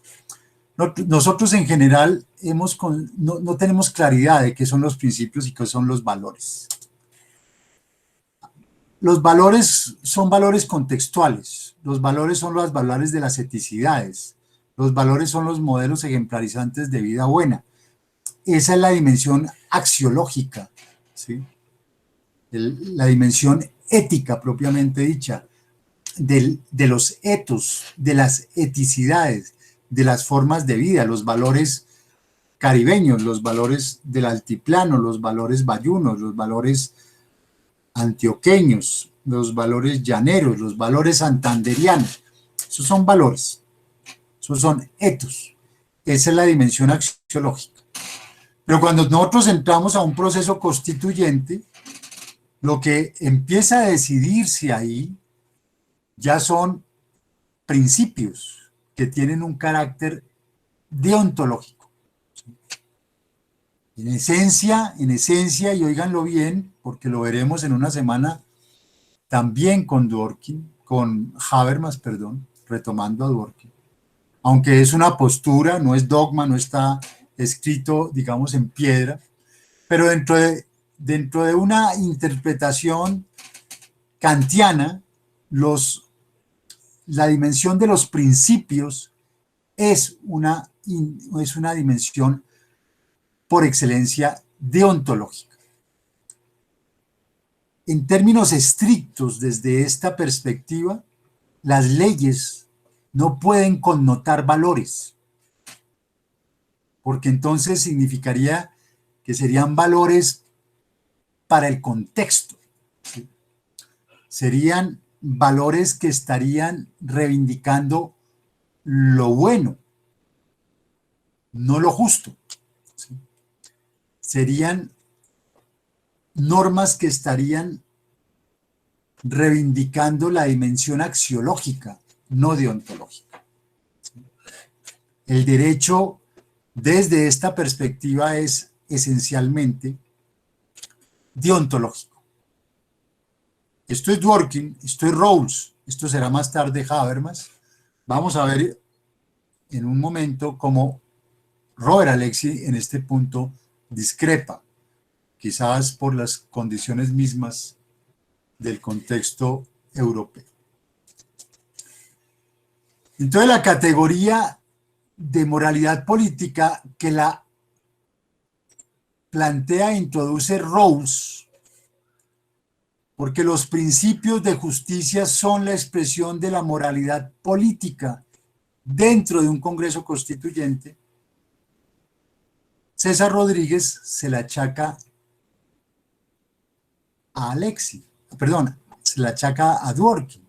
nosotros en general no tenemos claridad de qué son los principios y qué son los valores. Los valores son valores contextuales, los valores son los valores de las eticidades, los valores son los modelos ejemplarizantes de vida buena. Esa es la dimensión axiológica, ¿sí? La dimensión ética propiamente dicha, de los etos, de las eticidades, de las formas de vida, los valores caribeños, los valores del altiplano, los valores bayunos, los valores antioqueños, los valores llaneros, los valores santanderianos. Esos son valores, esos son etos. Esa es la dimensión axiológica. Pero cuando nosotros entramos a un proceso constituyente, lo que empieza a decidirse ahí ya son principios que tienen un carácter deontológico. En esencia, y óiganlo bien, porque lo veremos en una semana también con Dworkin, con Habermas, perdón, retomando a Dworkin. Aunque es una postura, no es dogma, no está escrito, digamos, en piedra, pero dentro de una interpretación kantiana, la dimensión de los principios es una dimensión por excelencia deontológica. En términos estrictos, desde esta perspectiva, las leyes no pueden connotar valores, porque entonces significaría que serían valores para el contexto, ¿sí? Serían valores que estarían reivindicando lo bueno, no lo justo, ¿sí? Serían normas que estarían reivindicando la dimensión axiológica, no deontológica. El derecho, desde esta perspectiva, es esencialmente deontológico. Esto es Dworkin, esto es Rawls, esto será más tarde Habermas. Vamos a ver en un momento cómo Robert Alexy en este punto discrepa, quizás por las condiciones mismas del contexto europeo. Entonces, la categoría de moralidad política que la plantea e introduce Rawls, porque los principios de justicia son la expresión de la moralidad política dentro de un Congreso Constituyente, César Rodríguez se la achaca a Alexy, perdón, se la achaca a Dworkin.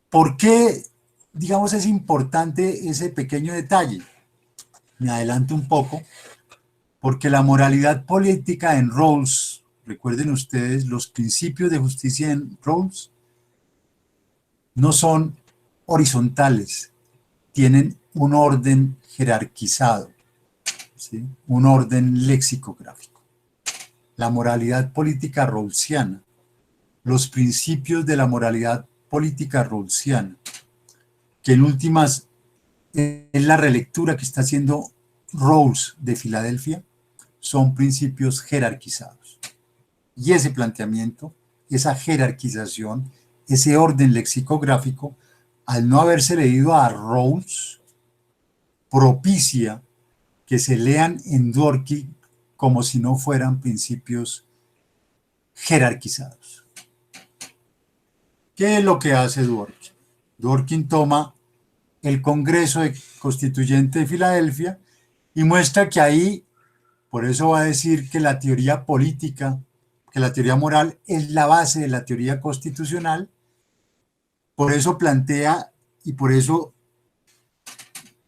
¿Por qué, digamos, es importante ese pequeño detalle? Me adelanto un poco, porque la moralidad política en Rawls, recuerden ustedes, los principios de justicia en Rawls no son horizontales, tienen un orden jerarquizado, ¿sí? Un orden lexicográfico. La moralidad política rawlsiana, los principios de la moralidad política rawlsiana, que en últimas es la relectura que está haciendo Rawls de Filadelfia, son principios jerarquizados. Y ese planteamiento, esa jerarquización, ese orden lexicográfico, al no haberse leído a Rawls, propicia que se lean en Dworkin como si no fueran principios jerarquizados. ¿Qué es lo que hace Dworkin? Dworkin toma el Congreso Constituyente de Filadelfia y muestra que ahí, por eso va a decir que la teoría política, que la teoría moral es la base de la teoría constitucional, por eso plantea y por eso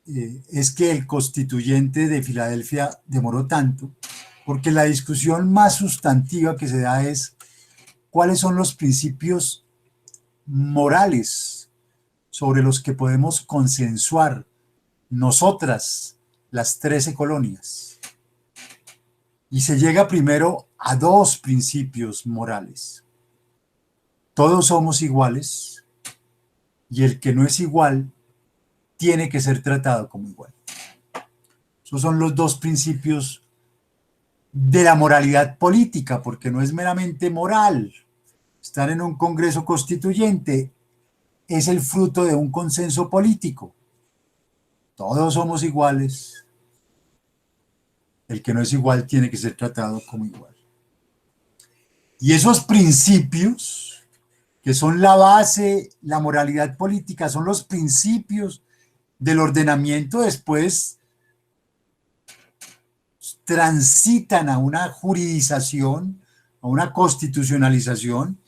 es que el constituyente de Filadelfia demoró tanto, porque la discusión más sustantiva que se da es cuáles son los principios morales sobre los que podemos consensuar nosotras, las 13 colonias. Y se llega primero a dos principios morales. Todos somos iguales y el que no es igual tiene que ser tratado como igual. Esos son los dos principios de la moralidad política, porque no es meramente moral. Estar en un Congreso Constituyente es el fruto de un consenso político. Todos somos iguales. El que no es igual tiene que ser tratado como igual. Y esos principios, que son la base, la moralidad política, son los principios del ordenamiento, después transitan a una juridización, a una constitucionalización,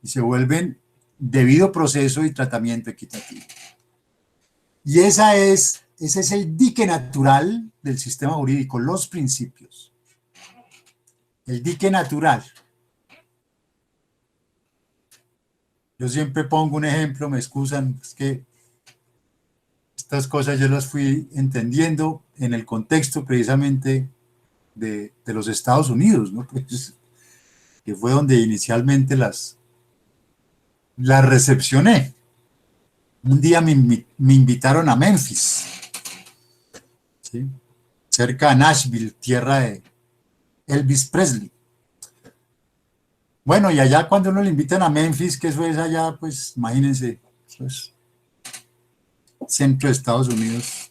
y se vuelven debido proceso y tratamiento equitativo. Y ese es el dique natural del sistema jurídico, los principios. El dique natural. Yo siempre pongo un ejemplo, me excusan, es que estas cosas yo las fui entendiendo en el contexto precisamente de los Estados Unidos, ¿no? Pues, que fue donde inicialmente las recepcioné. Un día me invitaron a Memphis, ¿sí? Cerca de Nashville, tierra de Elvis Presley. Bueno, y allá cuando uno le invitan a Memphis, que eso es allá, pues imagínense, eso es centro de Estados Unidos.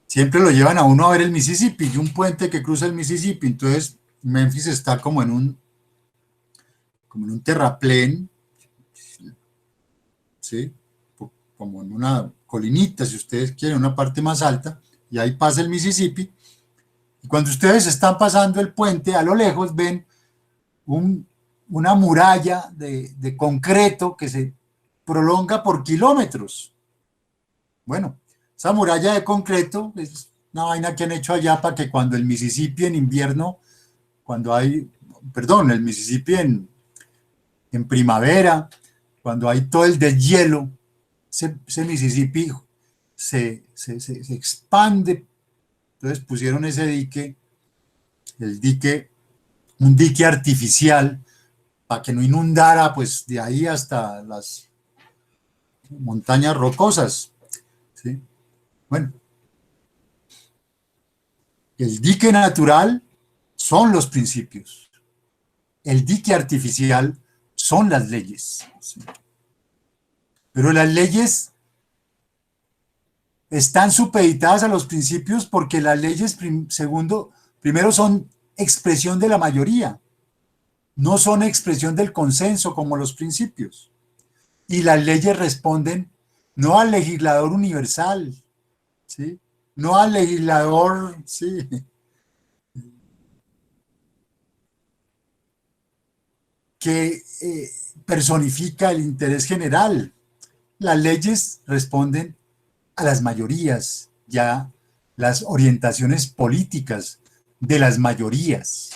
Siempre lo llevan a uno a ver el Mississippi y un puente que cruza el Mississippi. Entonces, Memphis está como en un terraplén, ¿sí? Como en una colinita, si ustedes quieren, una parte más alta, y ahí pasa el Mississippi. Y cuando ustedes están pasando el puente, a lo lejos ven una muralla de concreto que se prolonga por kilómetros. Bueno, esa muralla de concreto es una vaina que han hecho allá para que cuando el Mississippi en invierno, el Mississippi en primavera, cuando hay todo el deshielo, ese Mississippi se expande. Entonces pusieron ese dique, un dique artificial, para que no inundara pues de ahí hasta las montañas rocosas, ¿sí? Bueno, el dique natural son los principios, el dique artificial son las leyes, ¿sí? Pero las leyes están supeditadas a los principios porque las leyes, primero son expresión de la mayoría, no son expresión del consenso como los principios. Y las leyes responden no al legislador universal, ¿sí? No al legislador, sí, que personifica el interés general. Las leyes responden a las mayorías, ya las orientaciones políticas de las mayorías.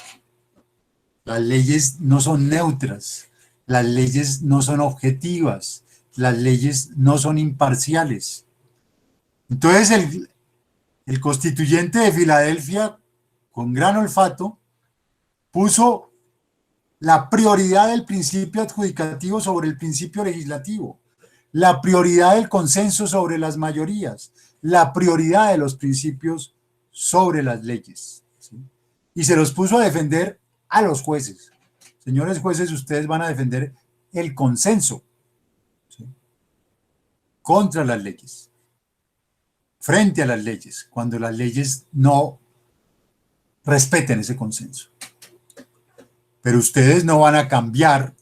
Las leyes no son neutras, las leyes no son objetivas, las leyes no son imparciales. Entonces el constituyente de Filadelfia, con gran olfato, puso la prioridad del principio adjudicativo sobre el principio legislativo, la prioridad del consenso sobre las mayorías, la prioridad de los principios sobre las leyes, ¿sí? Y se los puso a defender a los jueces. Señores jueces, ustedes van a defender el consenso, ¿sí? Contra las leyes, frente a las leyes, cuando las leyes no respeten ese consenso. Pero ustedes no van a cambiar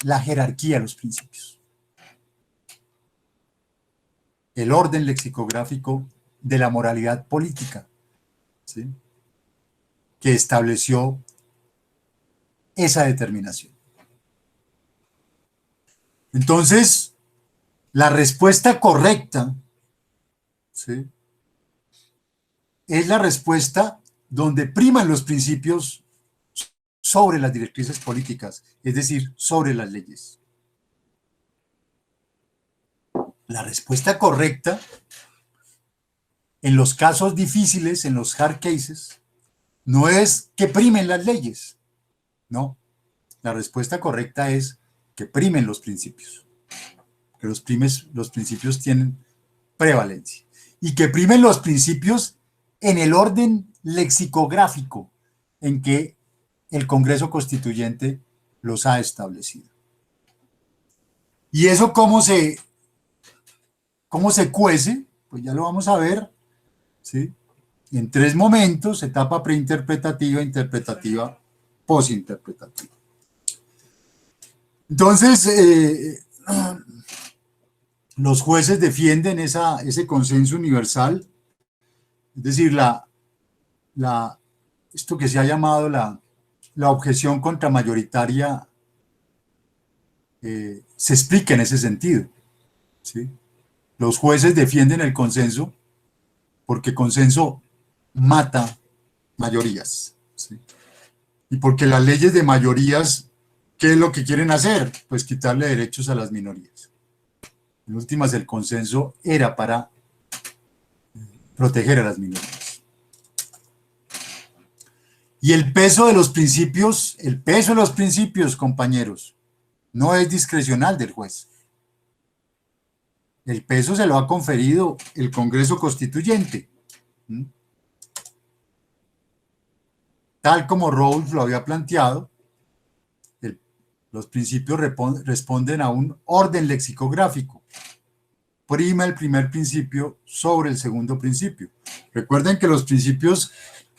la jerarquía de los principios, el orden lexicográfico de la moralidad política, ¿sí? Que estableció esa determinación. Entonces, la respuesta correcta, ¿sí?, es la respuesta donde priman los principios sobre las directrices políticas, es decir, sobre las leyes. La respuesta correcta, en los casos difíciles, en los hard cases, no es que primen las leyes, no. La respuesta correcta es que primen los principios, que los principios tienen prevalencia y que primen los principios en el orden lexicográfico en que el Congreso Constituyente los ha establecido. ¿Y eso cómo se cuece? Pues ya lo vamos a ver, ¿sí? En 3 momentos: etapa preinterpretativa, interpretativa, posinterpretativa. Entonces, los jueces defienden ese consenso universal, es decir, esto que se ha llamado la objeción contramayoritaria, se explica en ese sentido, ¿sí? Los jueces defienden el consenso porque consenso mata mayorías, ¿sí? Y porque las leyes de mayorías, ¿qué es lo que quieren hacer? Pues quitarle derechos a las minorías. En últimas, el consenso era para proteger a las minorías. Y el peso de los principios, compañeros, no es discrecional del juez. El peso se lo ha conferido el Congreso Constituyente. Tal como Rawls lo había planteado, los principios responden a un orden lexicográfico. Prima el primer principio sobre el segundo principio. Recuerden que los principios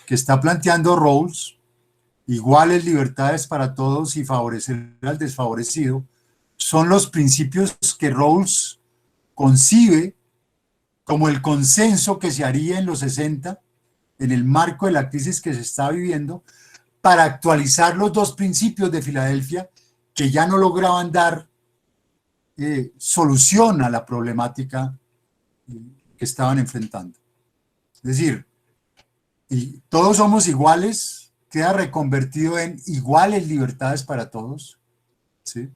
que está planteando Rawls, iguales libertades para todos y favorecer al desfavorecido, son los principios que Rawls concibe como el consenso que se haría en los 60 en el marco de la crisis que se está viviendo para actualizar los 2 principios de Filadelfia que ya no lograban dar solución a la problemática que estaban enfrentando. Es decir, y todos somos iguales, queda reconvertido en iguales libertades para todos, ¿sí?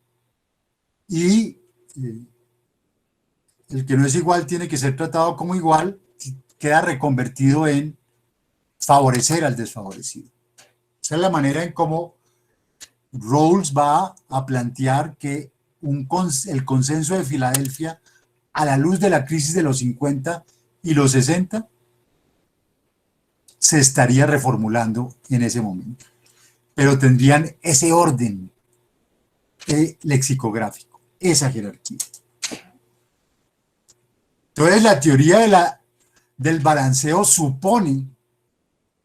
Y el que no es igual tiene que ser tratado como igual, queda reconvertido en favorecer al desfavorecido. Esa es la manera en cómo Rawls va a plantear que el consenso de Filadelfia, a la luz de la crisis de los 50 y los 60, se estaría reformulando en ese momento. Pero tendrían ese orden lexicográfico, esa jerarquía. Entonces, la teoría del balanceo supone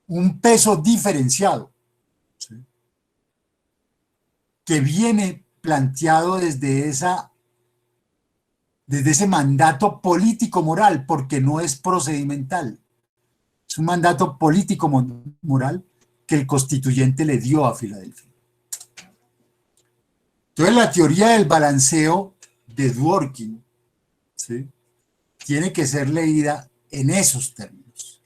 un peso diferenciado, ¿sí?, que viene planteado desde ese mandato político-moral, porque no es procedimental. Es un mandato político-moral que el constituyente le dio a Filadelfia. Entonces, la teoría del balanceo de Dworkin, ¿sí?, tiene que ser leída en esos términos.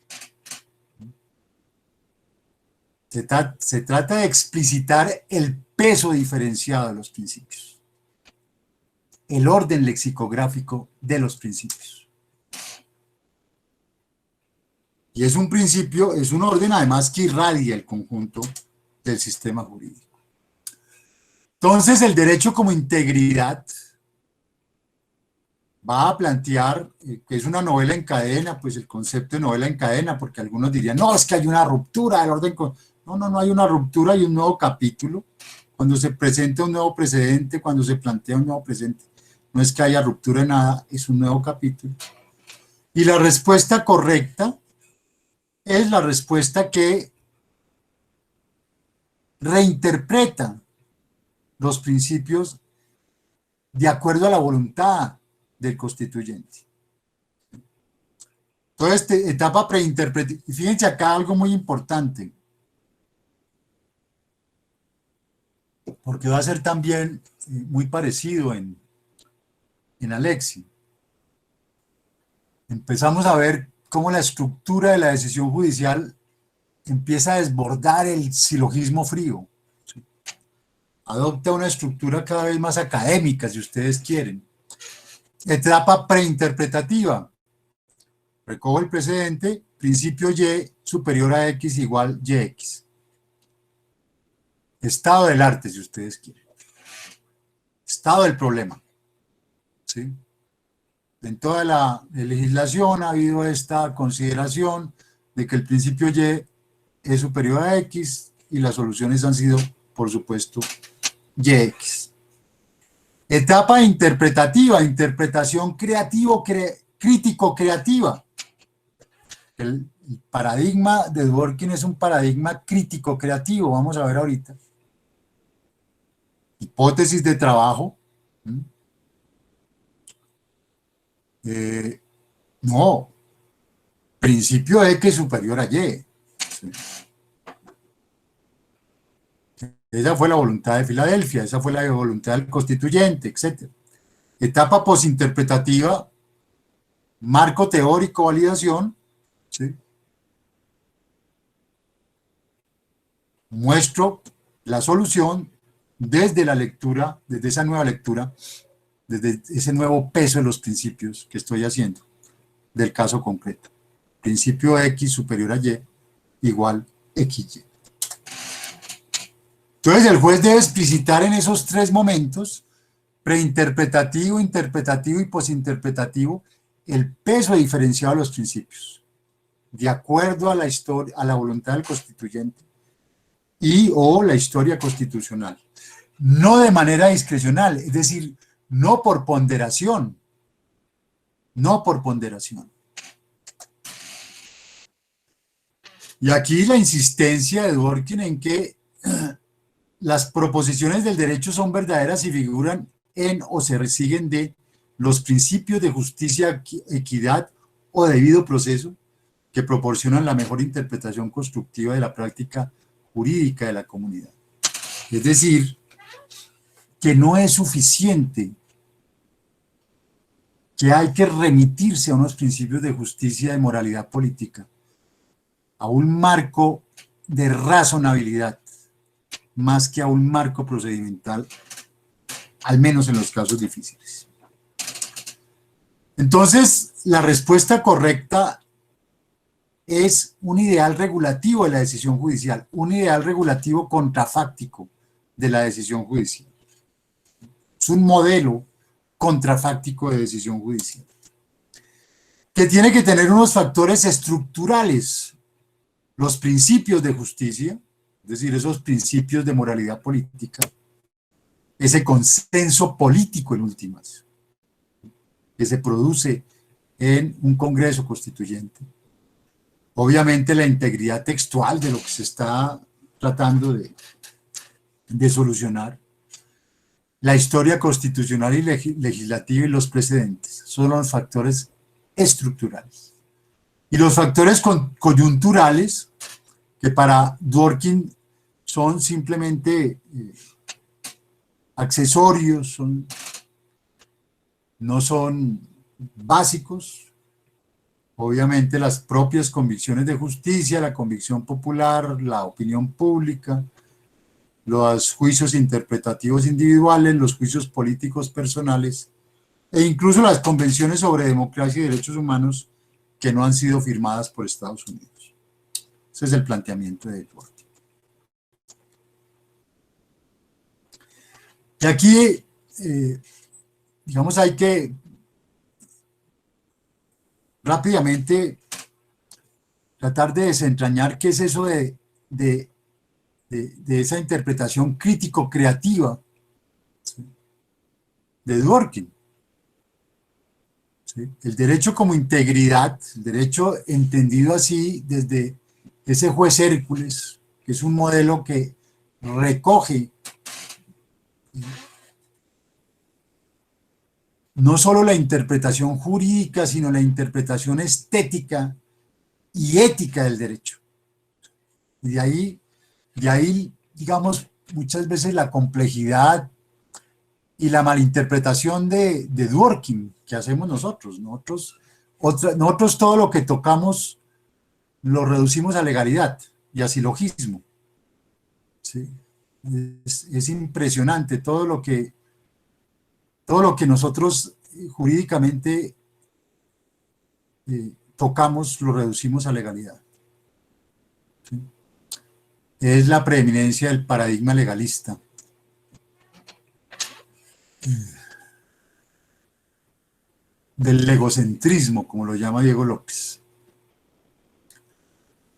Se trata de explicitar el peso diferenciado de los principios, el orden lexicográfico de los principios. Y es un principio, es un orden además que irradia el conjunto del sistema jurídico. Entonces, el derecho como integridad va a plantear que es una novela en cadena, pues el concepto de novela en cadena, porque algunos dirían, no, es que hay una ruptura del orden. No hay una ruptura, hay un nuevo capítulo. Cuando se presenta un nuevo precedente, cuando se plantea un nuevo presente, no es que haya ruptura en nada, es un nuevo capítulo. Y la respuesta correcta es la respuesta que reinterpreta los principios de acuerdo a la voluntad del constituyente. Entonces, etapa preinterpretativa. Y fíjense acá algo muy importante, porque va a ser también muy parecido en Alexi. Empezamos a ver cómo la estructura de la decisión judicial empieza a desbordar el silogismo frío. ¿Sí? Adopta una estructura cada vez más académica, si ustedes quieren. Etapa preinterpretativa. Recojo el precedente, principio Y superior a X igual YX. Estado del arte, si ustedes quieren. Estado del problema. ¿Sí? En toda la legislación ha habido esta consideración de que el principio Y es superior a X y las soluciones han sido, por supuesto, YX. Etapa interpretativa, interpretación crítico-creativa. El paradigma de Dworkin es un paradigma crítico-creativo, vamos a ver ahorita. Hipótesis de trabajo. No, principio X superior a Y. Sí. Esa fue la voluntad de Filadelfia, esa fue la voluntad del constituyente, etc. Etapa posinterpretativa, marco teórico, validación. ¿Sí? Muestro la solución desde la lectura, desde esa nueva lectura, desde ese nuevo peso de los principios que estoy haciendo del caso concreto. Principio X superior a Y igual XY. Entonces el juez debe explicitar en esos tres momentos, preinterpretativo, interpretativo y posinterpretativo, el peso diferenciado de los principios, de acuerdo a la historia, a la voluntad del constituyente y o la historia constitucional. No de manera discrecional, es decir, no por ponderación, no por ponderación. Y aquí la insistencia de Dworkin en que las proposiciones del derecho son verdaderas y figuran en o se siguen de los principios de justicia, equidad o debido proceso que proporcionan la mejor interpretación constructiva de la práctica jurídica de la comunidad. Es decir, que no es suficiente, que hay que remitirse a unos principios de justicia y de moralidad política, a un marco de razonabilidad, más que a un marco procedimental, al menos en los casos difíciles. Entonces, la respuesta correcta es un ideal regulativo de la decisión judicial, un ideal regulativo contrafáctico de la decisión judicial. Es un modelo contrafáctico de decisión judicial, que tiene que tener unos factores estructurales, los principios de justicia, es decir, esos principios de moralidad política, ese consenso político en últimas, que se produce en un Congreso Constituyente. Obviamente la integridad textual de lo que se está tratando de solucionar, la historia constitucional y legislativa y los precedentes, son los factores estructurales. Y los factores coyunturales, que para Dworkin son simplemente accesorios, no son básicos. Obviamente las propias convicciones de justicia, la convicción popular, la opinión pública, los juicios interpretativos individuales, los juicios políticos personales, e incluso las convenciones sobre democracia y derechos humanos que no han sido firmadas por Estados Unidos. Ese es el planteamiento de Dworkin. Y aquí, digamos, hay que rápidamente tratar de desentrañar qué es eso de esa interpretación crítico-creativa, ¿sí?, de Dworkin. ¿Sí? El derecho como integridad, el derecho entendido así desde ese juez Hércules, que es un modelo que recoge no solo la interpretación jurídica, sino la interpretación estética y ética del derecho. Y de ahí, digamos, muchas veces la complejidad y la malinterpretación de Dworkin que hacemos nosotros. Nosotros nosotros todo lo que tocamos lo reducimos a legalidad y a silogismo. ¿Sí? Es impresionante todo lo que nosotros jurídicamente tocamos, lo reducimos a legalidad. ¿Sí? Es la preeminencia del paradigma legalista. Del egocentrismo, como lo llama Diego López.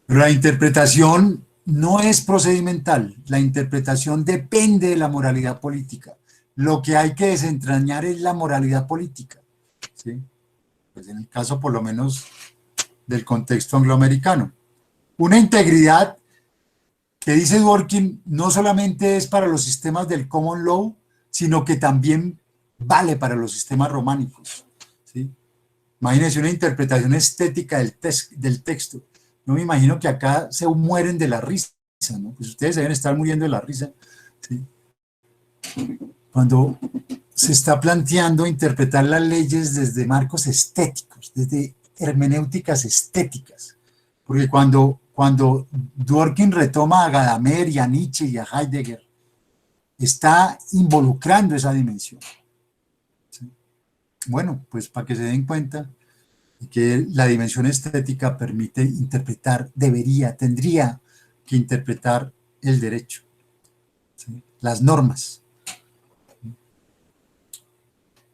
Pero la interpretación no es procedimental, la interpretación depende de la moralidad política. Lo que hay que desentrañar es la moralidad política, ¿sí? Pues en el caso por lo menos del contexto angloamericano. Una integridad que dice Dworkin no solamente es para los sistemas del common law, sino que también vale para los sistemas románicos, ¿sí? Imagínense una interpretación estética del texto. No me imagino que acá se mueren de la risa, ¿no? Pues ustedes deben estar muriendo de la risa, ¿sí? Cuando se está planteando interpretar las leyes desde marcos estéticos, desde hermenéuticas estéticas. Porque cuando Dworkin retoma a Gadamer y a Nietzsche y a Heidegger, está involucrando esa dimensión. ¿Sí? Bueno, pues para que se den cuenta que la dimensión estética permite interpretar, tendría que interpretar el derecho, ¿sí? Las normas.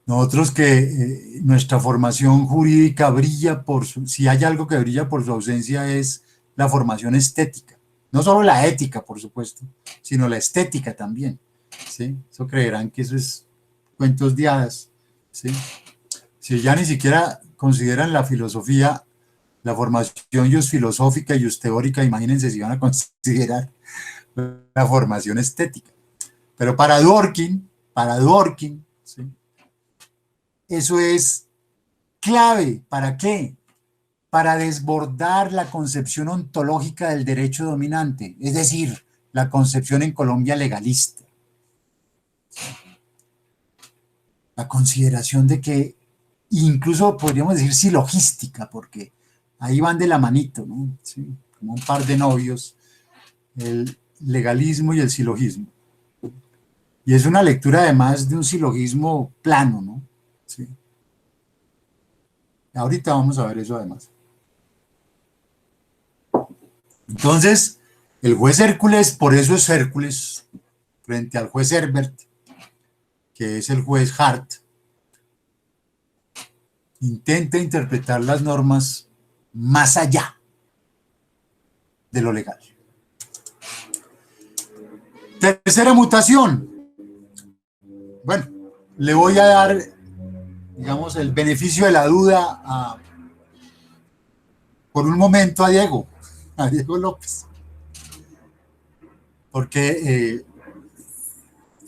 Nosotros que nuestra formación jurídica brilla si hay algo que brilla por su ausencia es la formación estética. No solo la ética, por supuesto, sino la estética también, ¿sí? Eso creerán que eso es cuentos de hadas, ¿sí? Si ya ni siquiera consideran la filosofía, la formación just filosófica y just teórica, imagínense si van a considerar la formación estética. Pero para Dworkin, ¿sí? Eso es clave. ¿Para qué? Para desbordar la concepción ontológica del derecho dominante, es decir, la concepción en Colombia legalista. La consideración de que, incluso podríamos decir silogística, porque ahí van de la manito, ¿no? Sí, como un par de novios, el legalismo y el silogismo. Y es una lectura además de un silogismo plano, ¿no? Sí. Ahorita vamos a ver eso además. Entonces, el juez Hércules, por eso es Hércules, frente al juez Herbert, que es el juez Hart, intenta interpretar las normas más allá de lo legal. Tercera mutación. Bueno, le voy a dar, digamos, el beneficio de la duda por un momento a Diego López. Porque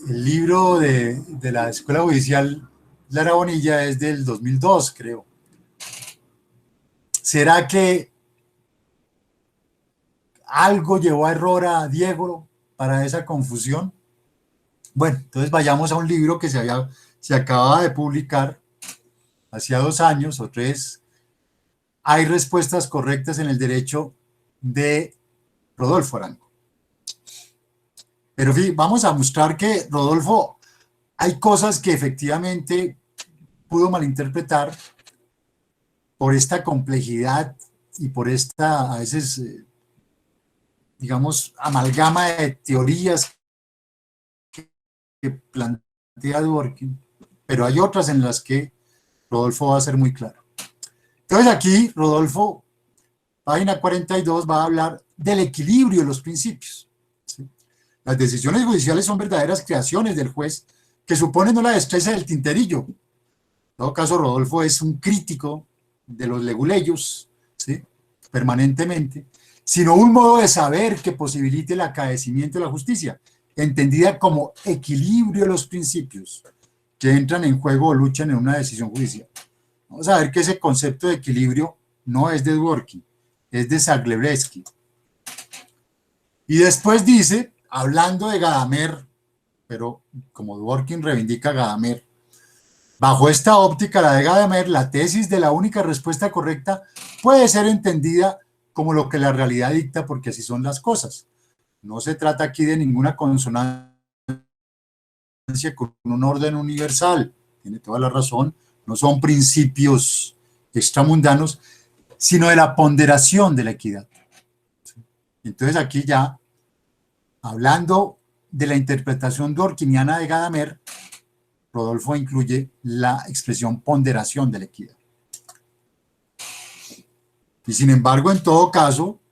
el libro de la Escuela Judicial Lara Bonilla es del 2002, creo. ¿Será que algo llevó a error a Diego para esa confusión? Bueno, entonces vayamos a un libro que se acababa de publicar hacía 2 años o 3. Hay respuestas correctas en el derecho de Rodolfo Arango. Pero vamos a mostrar que Rodolfo, hay cosas que efectivamente pudo malinterpretar por esta complejidad y por esta, a veces, digamos, amalgama de teorías que plantea Dworkin, pero hay otras en las que Rodolfo va a ser muy claro. Entonces aquí Rodolfo, página 42, va a hablar del equilibrio de los principios. ¿Sí? Las decisiones judiciales son verdaderas creaciones del juez que suponen no la destreza del tinterillo. En todo caso, Rodolfo es un crítico de los leguleyos, ¿sí? Permanentemente, sino un modo de saber que posibilite el acaecimiento de la justicia, entendida como equilibrio de los principios que entran en juego o luchan en una decisión judicial. Vamos a ver que ese concepto de equilibrio no es de Dworkin, es de Zagrebski. Y después dice, hablando de Gadamer, pero como Dworkin reivindica a Gadamer, Bajo esta óptica, la de Gadamer, la tesis de la única respuesta correcta puede ser entendida como lo que la realidad dicta, porque así son las cosas. No se trata aquí de ninguna consonancia con un orden universal, tiene toda la razón, no son principios extramundanos, sino de la ponderación de la equidad. Entonces aquí ya, hablando de la interpretación dworkiniana de Gadamer, Rodolfo incluye la expresión ponderación de la equidad. Y sin embargo, en todo caso,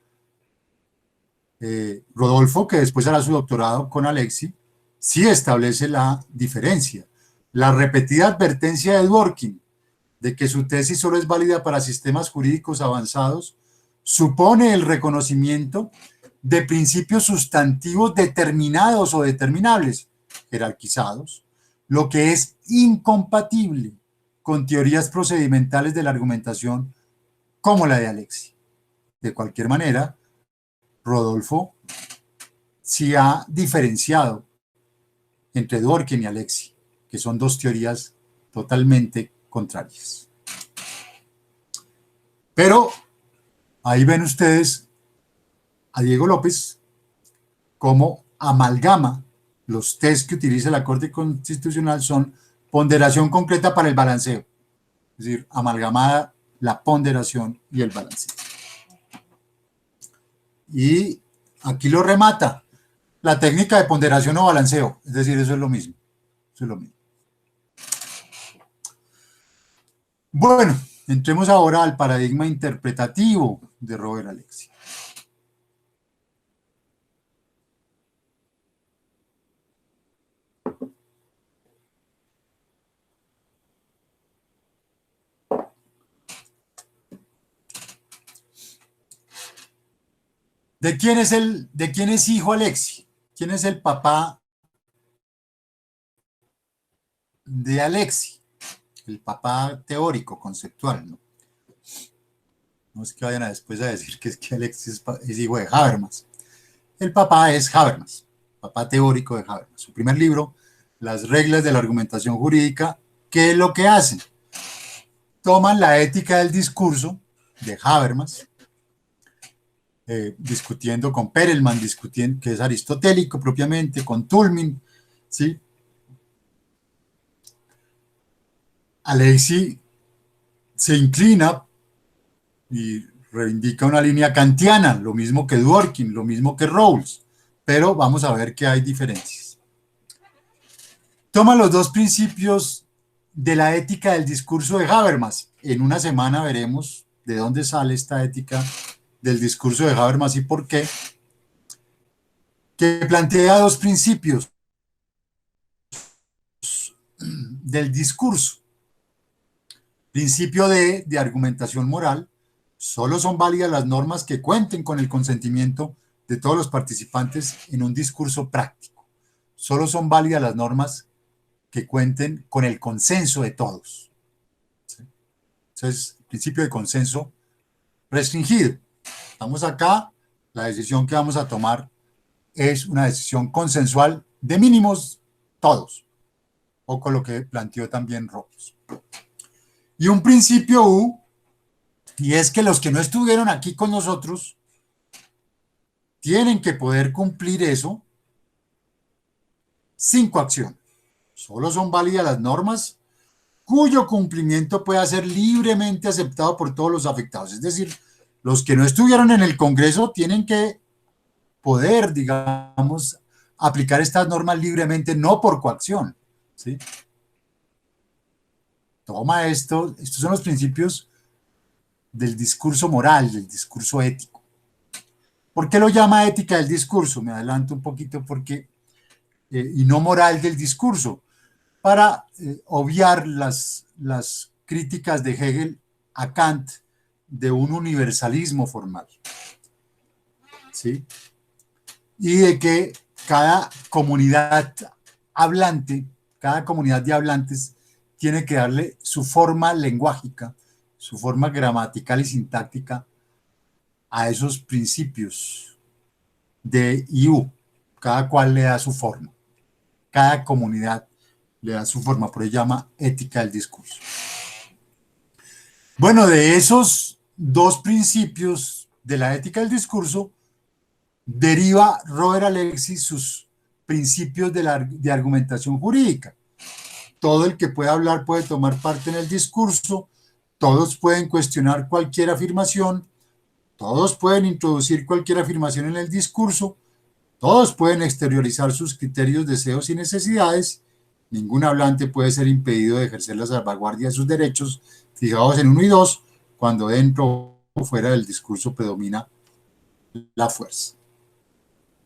Rodolfo, que después hará su doctorado con Alexi, sí establece la diferencia. La repetida advertencia de Dworkin de que su tesis solo es válida para sistemas jurídicos avanzados supone el reconocimiento de principios sustantivos determinados o determinables, jerarquizados, lo que es incompatible con teorías procedimentales de la argumentación como la de Alexi. De cualquier manera, Rodolfo sí ha diferenciado entre Dworkin y Alexi, que son dos teorías totalmente contrarias. Pero ahí ven ustedes a Diego López como amalgama los test que utiliza la Corte Constitucional son ponderación concreta para el balanceo, es decir, amalgamada la ponderación y el balanceo. Y aquí lo remata la técnica de ponderación o balanceo, es decir, eso es lo mismo. Eso es lo mismo. Bueno, entremos ahora al paradigma interpretativo de Robert Alexi. ¿De quién es hijo Alexi? ¿Quién es el papá de Alexi? El papá teórico, conceptual, ¿no? No es que vayan a después a decir que es que Alexi es hijo de Habermas. El papá es Habermas, papá teórico de Habermas. Su primer libro, Las reglas de la argumentación jurídica, ¿qué es lo que hacen? Toman la ética del discurso de Habermas, discutiendo con Perelman, discutiendo, que es aristotélico propiamente, con Toulmin, ¿sí? Alexi se inclina y reivindica una línea kantiana, lo mismo que Dworkin, lo mismo que Rawls, pero vamos a ver que hay diferencias. Toma los dos principios de la ética del discurso de Habermas. En una semana veremos de dónde sale esta ética del discurso de Habermas y por qué, que plantea dos principios del discurso. Principio de argumentación moral, solo son válidas las normas que cuenten con el consentimiento de todos los participantes en un discurso práctico. Solo son válidas las normas que cuenten con el consenso de todos. ¿Sí? Entonces, principio de consenso restringido. Estamos acá, la decisión que vamos a tomar es una decisión consensual de mínimos todos, o con lo que planteó también Rawls. Y un principio U, y es que los que no estuvieron aquí con nosotros tienen que poder cumplir eso sin coacción. Solo son válidas las normas cuyo cumplimiento pueda ser libremente aceptado por todos los afectados. Es decir, los que no estuvieron en el Congreso tienen que poder, digamos, aplicar estas normas libremente, no por coacción. ¿Sí? Toma esto, estos son los principios del discurso moral, del discurso ético. ¿Por qué lo llama ética del discurso? Me adelanto un poquito porque, y no moral del discurso, para obviar las críticas de Hegel a Kant de un universalismo formal. ¿Sí? Y de que cada comunidad hablante, cada comunidad de hablantes tiene que darle su forma lengüística, su forma gramatical y sintáctica a esos principios de IU. Cada cual le da su forma. Cada comunidad le da su forma, por eso se llama ética del discurso. Bueno, de esos dos principios de la ética del discurso, deriva Robert Alexis sus principios de argumentación jurídica. Todo el que puede hablar puede tomar parte en el discurso, todos pueden cuestionar cualquier afirmación, todos pueden introducir cualquier afirmación en el discurso, todos pueden exteriorizar sus criterios, deseos y necesidades, ningún hablante puede ser impedido de ejercer la salvaguardia de sus derechos fijados en 1 y 2, cuando dentro o fuera del discurso predomina la fuerza.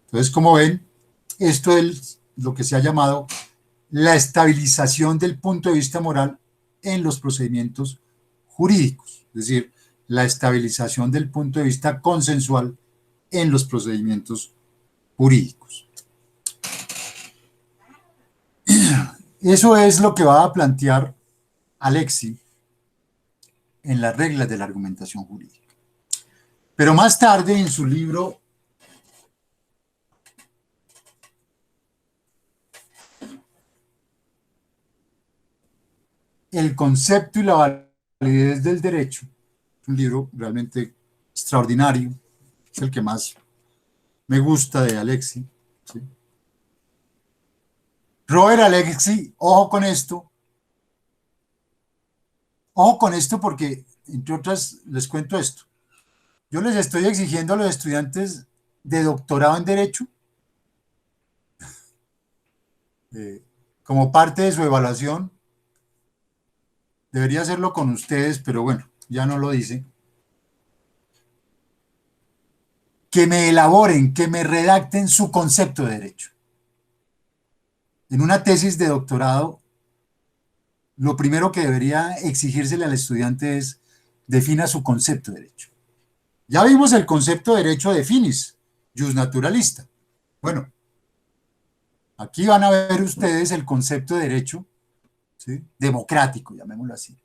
Entonces, como ven, esto es lo que se ha llamado la estabilización del punto de vista moral en los procedimientos jurídicos, es decir, la estabilización del punto de vista consensual en los procedimientos jurídicos. Eso es lo que va a plantear Alexis en las reglas de la argumentación jurídica. Pero más tarde, en su libro El concepto y la validez del derecho, un libro realmente extraordinario, es el que más me gusta de Alexis, ¿sí? Robert Alexis, ojo con esto porque, entre otras, les cuento esto. Yo les estoy exigiendo a los estudiantes de doctorado en Derecho, como parte de su evaluación, debería hacerlo con ustedes, pero bueno, ya no lo dice, que me elaboren, que me redacten su concepto de derecho. En una tesis de doctorado, lo primero que debería exigírsele al estudiante es defina su concepto de derecho. Ya vimos el concepto de derecho de finis, jus naturalista. Bueno, aquí van a ver ustedes el concepto de derecho, ¿sí?, democrático, llamémoslo así.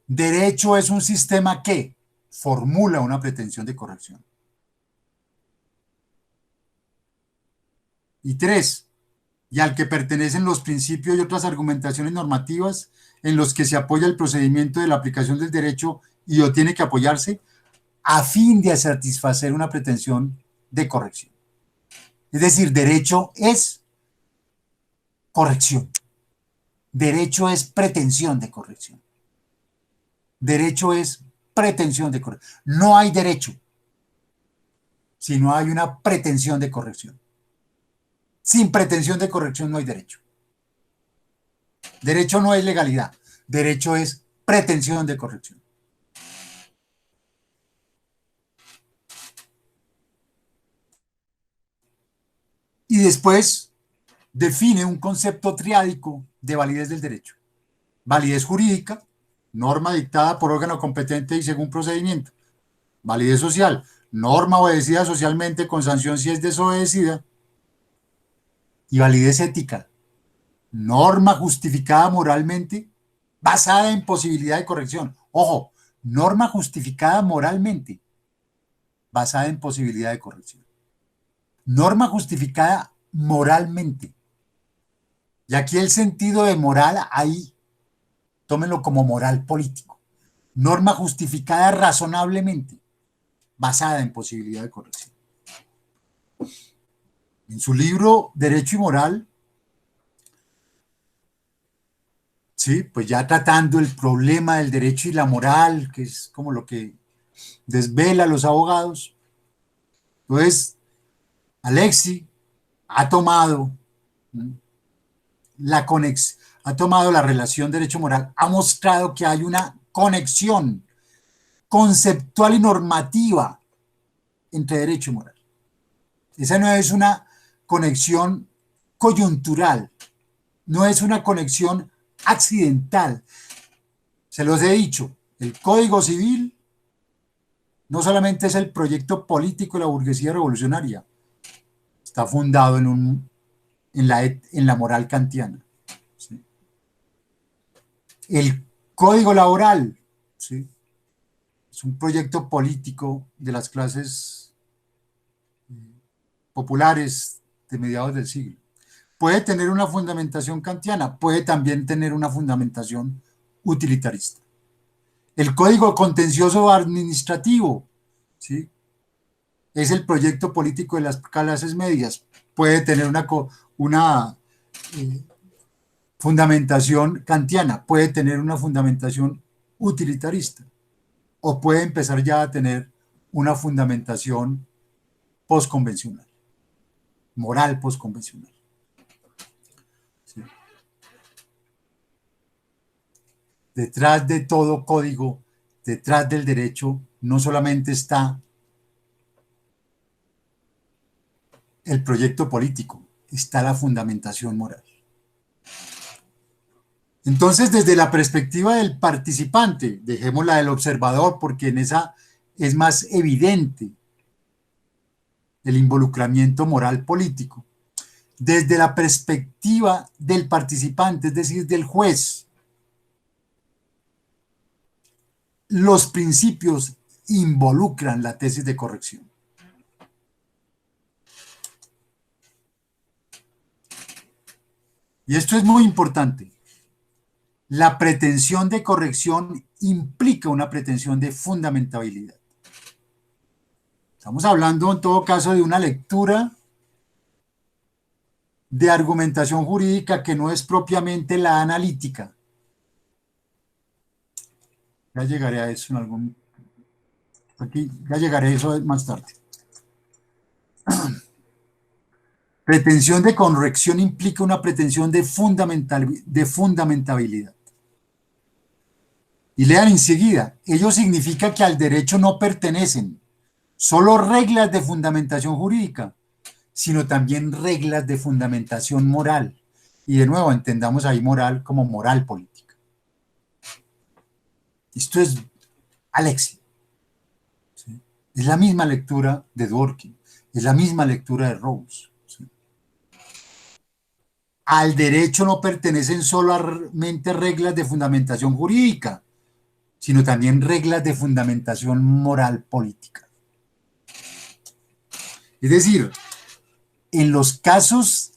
Derecho es un sistema que formula una pretensión de corrección. Y 3, y al que pertenecen los principios y otras argumentaciones normativas en los que se apoya el procedimiento de la aplicación del derecho y o tiene que apoyarse a fin de satisfacer una pretensión de corrección. Es decir, derecho es corrección. Derecho es pretensión de corrección. Derecho es pretensión de corrección. No hay derecho si no hay una pretensión de corrección. Sin pretensión de corrección no hay derecho. Derecho no es legalidad. Derecho es pretensión de corrección. Y después define un concepto triádico de validez del derecho. Validez jurídica, norma dictada por órgano competente y según procedimiento. Validez social, norma obedecida socialmente con sanción si es desobedecida. Y validez ética, norma justificada moralmente basada en posibilidad de corrección. Ojo, norma justificada moralmente basada en posibilidad de corrección. Norma justificada moralmente. Y aquí el sentido de moral, ahí, tómenlo como moral político. Norma justificada razonablemente, basada en posibilidad de corrección. En su libro Derecho y Moral, sí, pues ya tratando el problema del derecho y la moral, que es como lo que desvela a los abogados. Entonces, Alexis ha tomado ha tomado la relación derecho-moral, ha mostrado que hay una conexión conceptual y normativa entre derecho y moral. Esa no es una conexión coyuntural, no es una conexión accidental. Se los he dicho, el Código Civil no solamente es el proyecto político de la burguesía revolucionaria, está fundado en la moral kantiana. ¿Sí? El Código Laboral, ¿sí?, es un proyecto político de las clases populares de mediados del siglo. puede tener una fundamentación kantiana, puede también tener una fundamentación utilitarista. El código contencioso administrativo, ¿sí?, es el proyecto político de las clases medias, puede tener una fundamentación kantiana, puede tener una fundamentación utilitarista, o puede empezar ya a tener una fundamentación postconvencional, moral postconvencional. ¿Sí? Detrás de todo código, detrás del derecho, no solamente está el proyecto político, está la fundamentación moral. Entonces, desde la perspectiva del participante, dejémosla del observador, porque en esa es más evidente el involucramiento moral político. Desde la perspectiva del participante, es decir, del juez, los principios involucran la tesis de corrección. Y esto es muy importante. La pretensión de corrección implica una pretensión de fundamentabilidad. Estamos hablando en todo caso de una lectura de argumentación jurídica que no es propiamente la analítica. Ya llegaré a eso en algún... Aquí ya llegaré a eso más tarde. Pretensión de corrección implica una pretensión de fundamentabilidad. Y lean enseguida, ello significa que al derecho no pertenecen solo reglas de fundamentación jurídica, sino también reglas de fundamentación moral. Y de nuevo, entendamos ahí moral como moral política. Esto es Alexis. ¿Sí? Es la misma lectura de Dworkin, es la misma lectura de Rawls. ¿Sí? Al derecho no pertenecen solamente reglas de fundamentación jurídica, sino también reglas de fundamentación moral política. Es decir, en los casos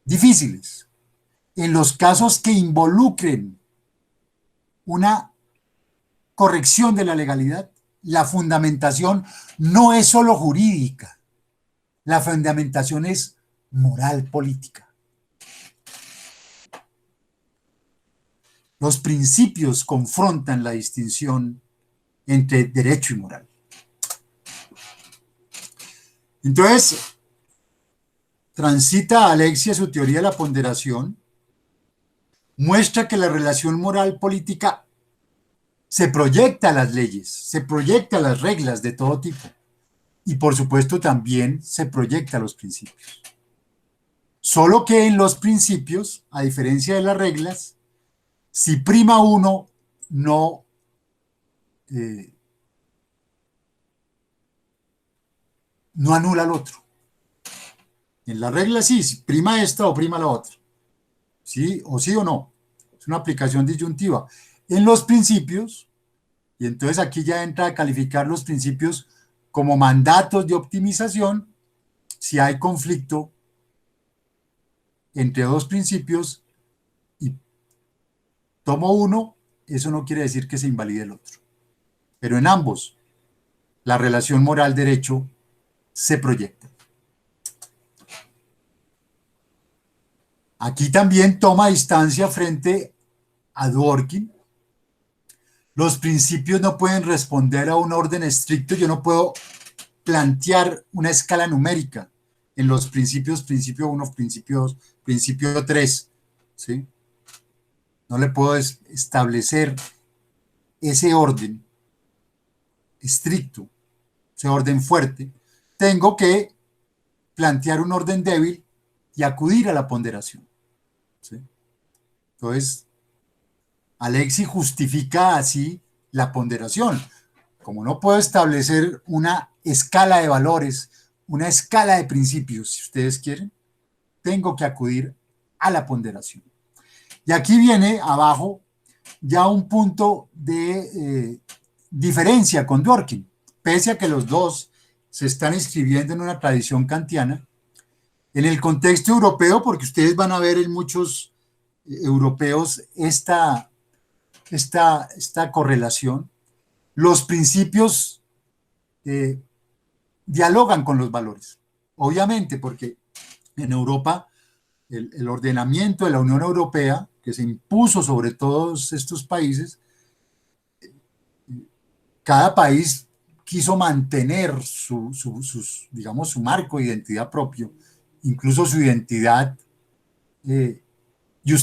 difíciles, en los casos que involucren una corrección de la legalidad, la fundamentación no es solo jurídica, la fundamentación es moral política. Los principios confrontan la distinción entre derecho y moral. Entonces, transita Alexia su teoría de la ponderación, muestra que la relación moral política se proyecta a las leyes, se proyecta a las reglas de todo tipo y por supuesto también se proyecta a los principios. Solo que en los principios, a diferencia de las reglas, si prima uno, no anula al otro. En la regla sí, si prima esta o prima la otra. Sí o no. Es una aplicación disyuntiva. En los principios, y entonces aquí ya entra a calificar los principios como mandatos de optimización, si hay conflicto entre dos principios y tomo uno, eso no quiere decir que se invalide el otro. Pero en ambos, la relación moral-derecho se proyecta. Aquí también toma distancia frente a Dworkin. Los principios no pueden responder a un orden estricto. Yo no puedo plantear una escala numérica en los principios, principio 1, principio 3. ¿Sí? No le puedo establecer ese orden estricto, ese orden fuerte. Tengo que plantear un orden débil y acudir a la ponderación. ¿Sí? Entonces, Alexis justifica así la ponderación. Como no puedo establecer una escala de valores, una escala de principios, si ustedes quieren, tengo que acudir a la ponderación. Y aquí viene abajo ya un punto de diferencia con Dworkin. Pese a que los dos se están inscribiendo en una tradición kantiana, En el contexto europeo, porque ustedes van a ver en muchos europeos esta correlación, los principios dialogan con los valores. Obviamente, porque en Europa el ordenamiento de la Unión Europea, que se impuso sobre todos estos países, cada país quiso mantener digamos, su marco de identidad propio, incluso su identidad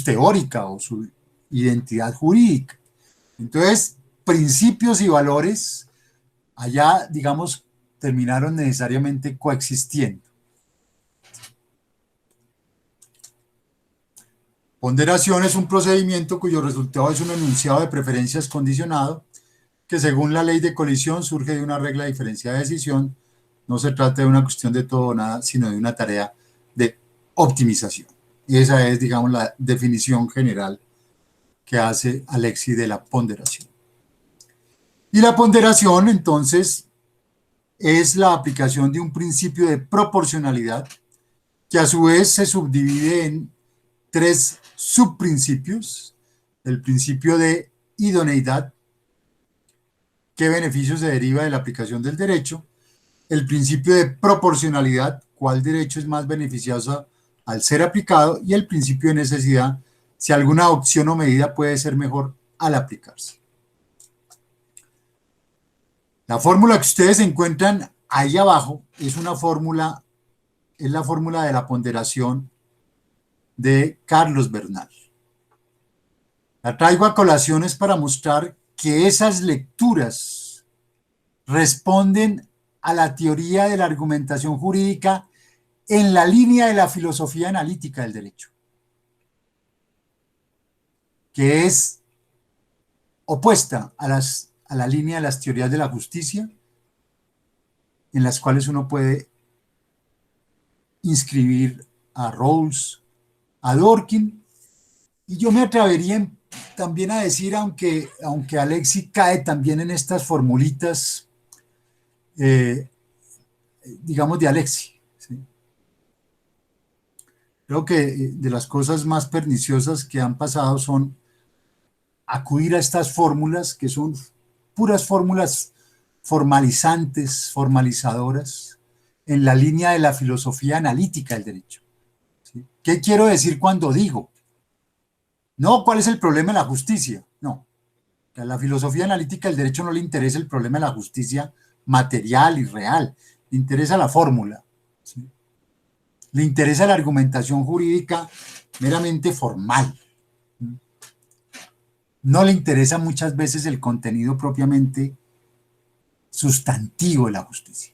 teórica o su identidad jurídica. Entonces, principios y valores allá, digamos, terminaron necesariamente coexistiendo. Ponderación es un procedimiento cuyo resultado es un enunciado de preferencias condicionado que según la ley de colisión surge de una regla de diferencia de decisión. No se trata de una cuestión de todo o nada, sino de una tarea de optimización. Esa es, digamos, la definición general que hace Alexis de la ponderación. Y la ponderación, entonces, es la aplicación de un principio de proporcionalidad que a su vez se subdivide en tres subprincipios. El principio de idoneidad, qué beneficio se deriva de la aplicación del derecho. El principio de proporcionalidad, cuál derecho es más beneficioso al ser aplicado. Y el principio de necesidad, si alguna opción o medida puede ser mejor al aplicarse. La fórmula que ustedes encuentran ahí abajo es la fórmula de la ponderación de Carlos Bernal. La traigo a colaciones para mostrar que esas lecturas responden a la teoría de la argumentación jurídica en la línea de la filosofía analítica del derecho, que es opuesta a la línea de las teorías de la justicia, en las cuales uno puede inscribir a Rawls, a Dworkin, y yo me atrevería también a decir, aunque Alexis cae también en estas formulitas, digamos, de Alexis. ¿Sí? Creo que de las cosas más perniciosas que han pasado son acudir a estas fórmulas, que son puras fórmulas formalizantes, formalizadoras, en la línea de la filosofía analítica del derecho. ¿Sí? ¿Qué quiero decir cuando digo? No, ¿cuál es el problema de la justicia? No. A la filosofía analítica del derecho no le interesa el problema de la justicia material y real, le interesa la fórmula. ¿Sí? Le interesa la argumentación jurídica meramente formal. No le interesa muchas veces el contenido propiamente sustantivo de la justicia.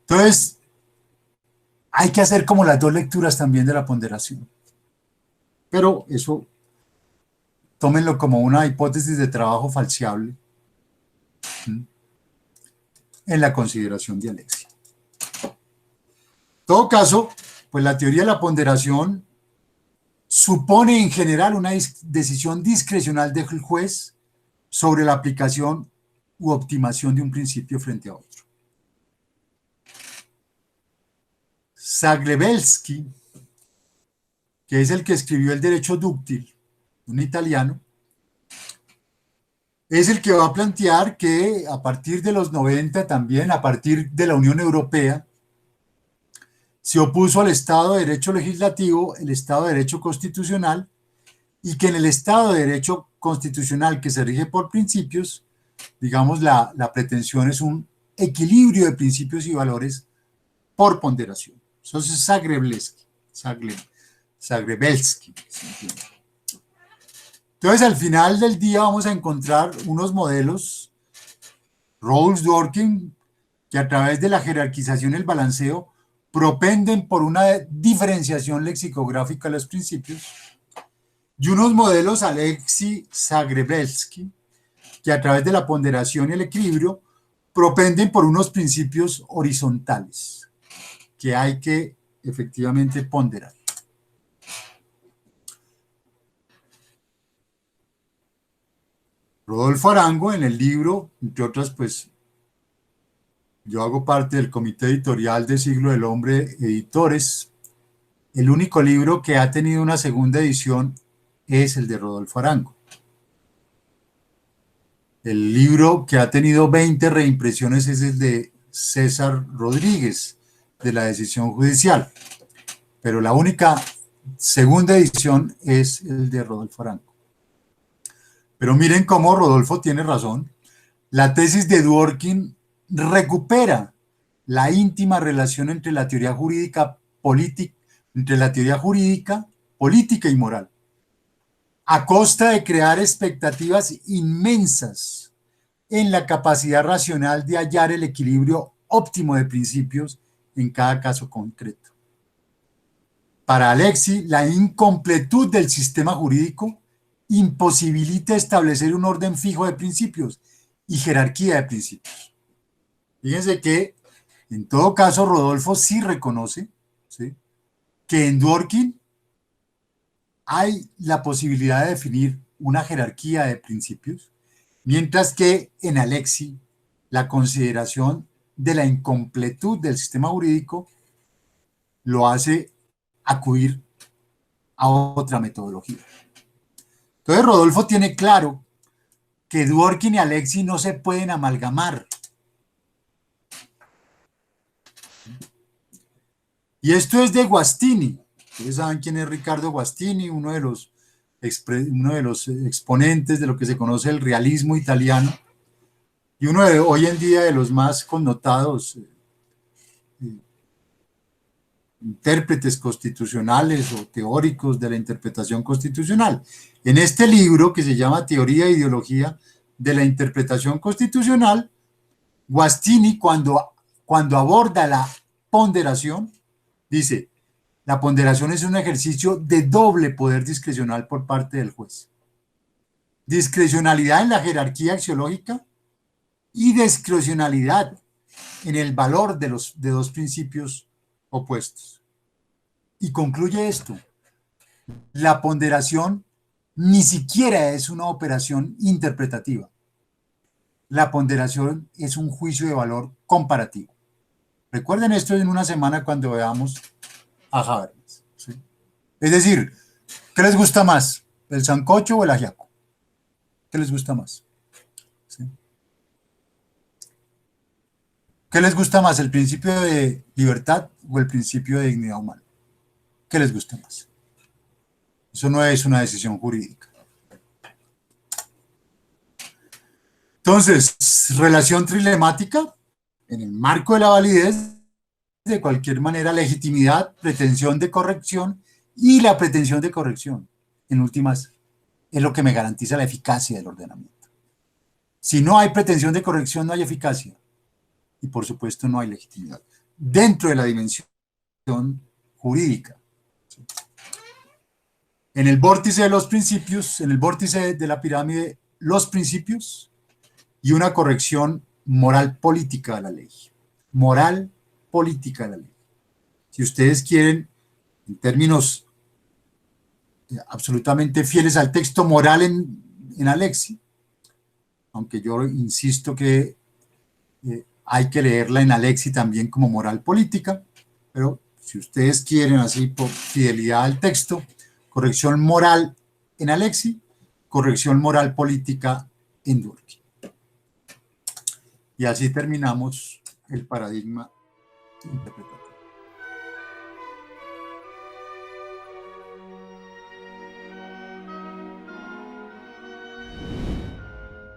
Entonces, hay que hacer como las dos lecturas también de la ponderación. Pero eso, tómenlo como una hipótesis de trabajo falseable en la consideración de Alexis. En todo caso, pues la teoría de la ponderación supone en general una decisión discrecional del juez sobre la aplicación u optimación de un principio frente a otro. Zagrebelsky, que es el que escribió el derecho dúctil, un italiano, es el que va a plantear que a partir de los 90 también, a partir de la Unión Europea, se opuso al Estado de Derecho legislativo, el Estado de Derecho constitucional, y que en el Estado de Derecho constitucional que se rige por principios, digamos, la pretensión es un equilibrio de principios y valores por ponderación. Eso es Zagrebelsky. Entonces, al final del día vamos a encontrar unos modelos, Rawls, Dworkin, que a través de la jerarquización y el balanceo propenden por una diferenciación lexicográfica de los principios, y unos modelos Alexis Zagrebelsky, que a través de la ponderación y el equilibrio propenden por unos principios horizontales que hay que efectivamente ponderar. Rodolfo Arango, en el libro, entre otras, pues, yo hago parte del comité editorial de Siglo del Hombre Editores. El único libro que ha tenido una segunda edición es el de Rodolfo Arango. El libro que ha tenido 20 reimpresiones es el de César Rodríguez, de la decisión judicial. Pero la única segunda edición es el de Rodolfo Arango. Pero miren cómo Rodolfo tiene razón. La tesis de Dworkin recupera la íntima relación entre la teoría jurídica política, política y moral, a costa de crear expectativas inmensas en la capacidad racional de hallar el equilibrio óptimo de principios en cada caso concreto. Para Alexis, la incompletud del sistema jurídico imposibilita establecer un orden fijo de principios y jerarquía de principios. Fíjense que, en todo caso, Rodolfo sí reconoce, ¿sí?, que en Dworkin hay la posibilidad de definir una jerarquía de principios, mientras que en Alexis la consideración de la incompletud del sistema jurídico lo hace acudir a otra metodología. Entonces Rodolfo tiene claro que Dworkin y Alexis no se pueden amalgamar. Y esto es de Guastini. Ustedes saben quién es Ricardo Guastini, uno de los exponentes de lo que se conoce el realismo italiano y uno de hoy en día de los más connotados intérpretes constitucionales o teóricos de la interpretación constitucional. En este libro, que se llama Teoría e Ideología de la Interpretación Constitucional, Guastini, cuando aborda la ponderación, dice: la ponderación es un ejercicio de doble poder discrecional por parte del juez. Discrecionalidad en la jerarquía axiológica y discrecionalidad en el valor de dos principios opuestos. Y concluye esto: la ponderación ni siquiera es una operación interpretativa. La ponderación es un juicio de valor comparativo. Recuerden esto en una semana cuando veamos a Habermas, ¿sí? Es decir, ¿qué les gusta más? ¿El sancocho o el ajiaco? ¿Qué les gusta más? ¿Sí? ¿Qué les gusta más? ¿El principio de libertad o el principio de dignidad humana? ¿Qué les gusta más? Eso no es una decisión jurídica. Entonces, relación trilemática en el marco de la validez, de cualquier manera, legitimidad, pretensión de corrección, y la pretensión de corrección, en últimas, es lo que me garantiza la eficacia del ordenamiento. Si no hay pretensión de corrección, no hay eficacia, y por supuesto no hay legitimidad, dentro de la dimensión jurídica. En el vórtice de los principios, en el vórtice de la pirámide, los principios y una corrección moral política de la ley. Moral política de la ley. Si ustedes quieren, en términos absolutamente fieles al texto moral en Alexis, aunque yo insisto que hay que leerla en Alexis también como moral política, pero si ustedes quieren así por fidelidad al texto, corrección moral en Alexis, corrección moral política en Dworkin. Y así terminamos el paradigma interpretativo.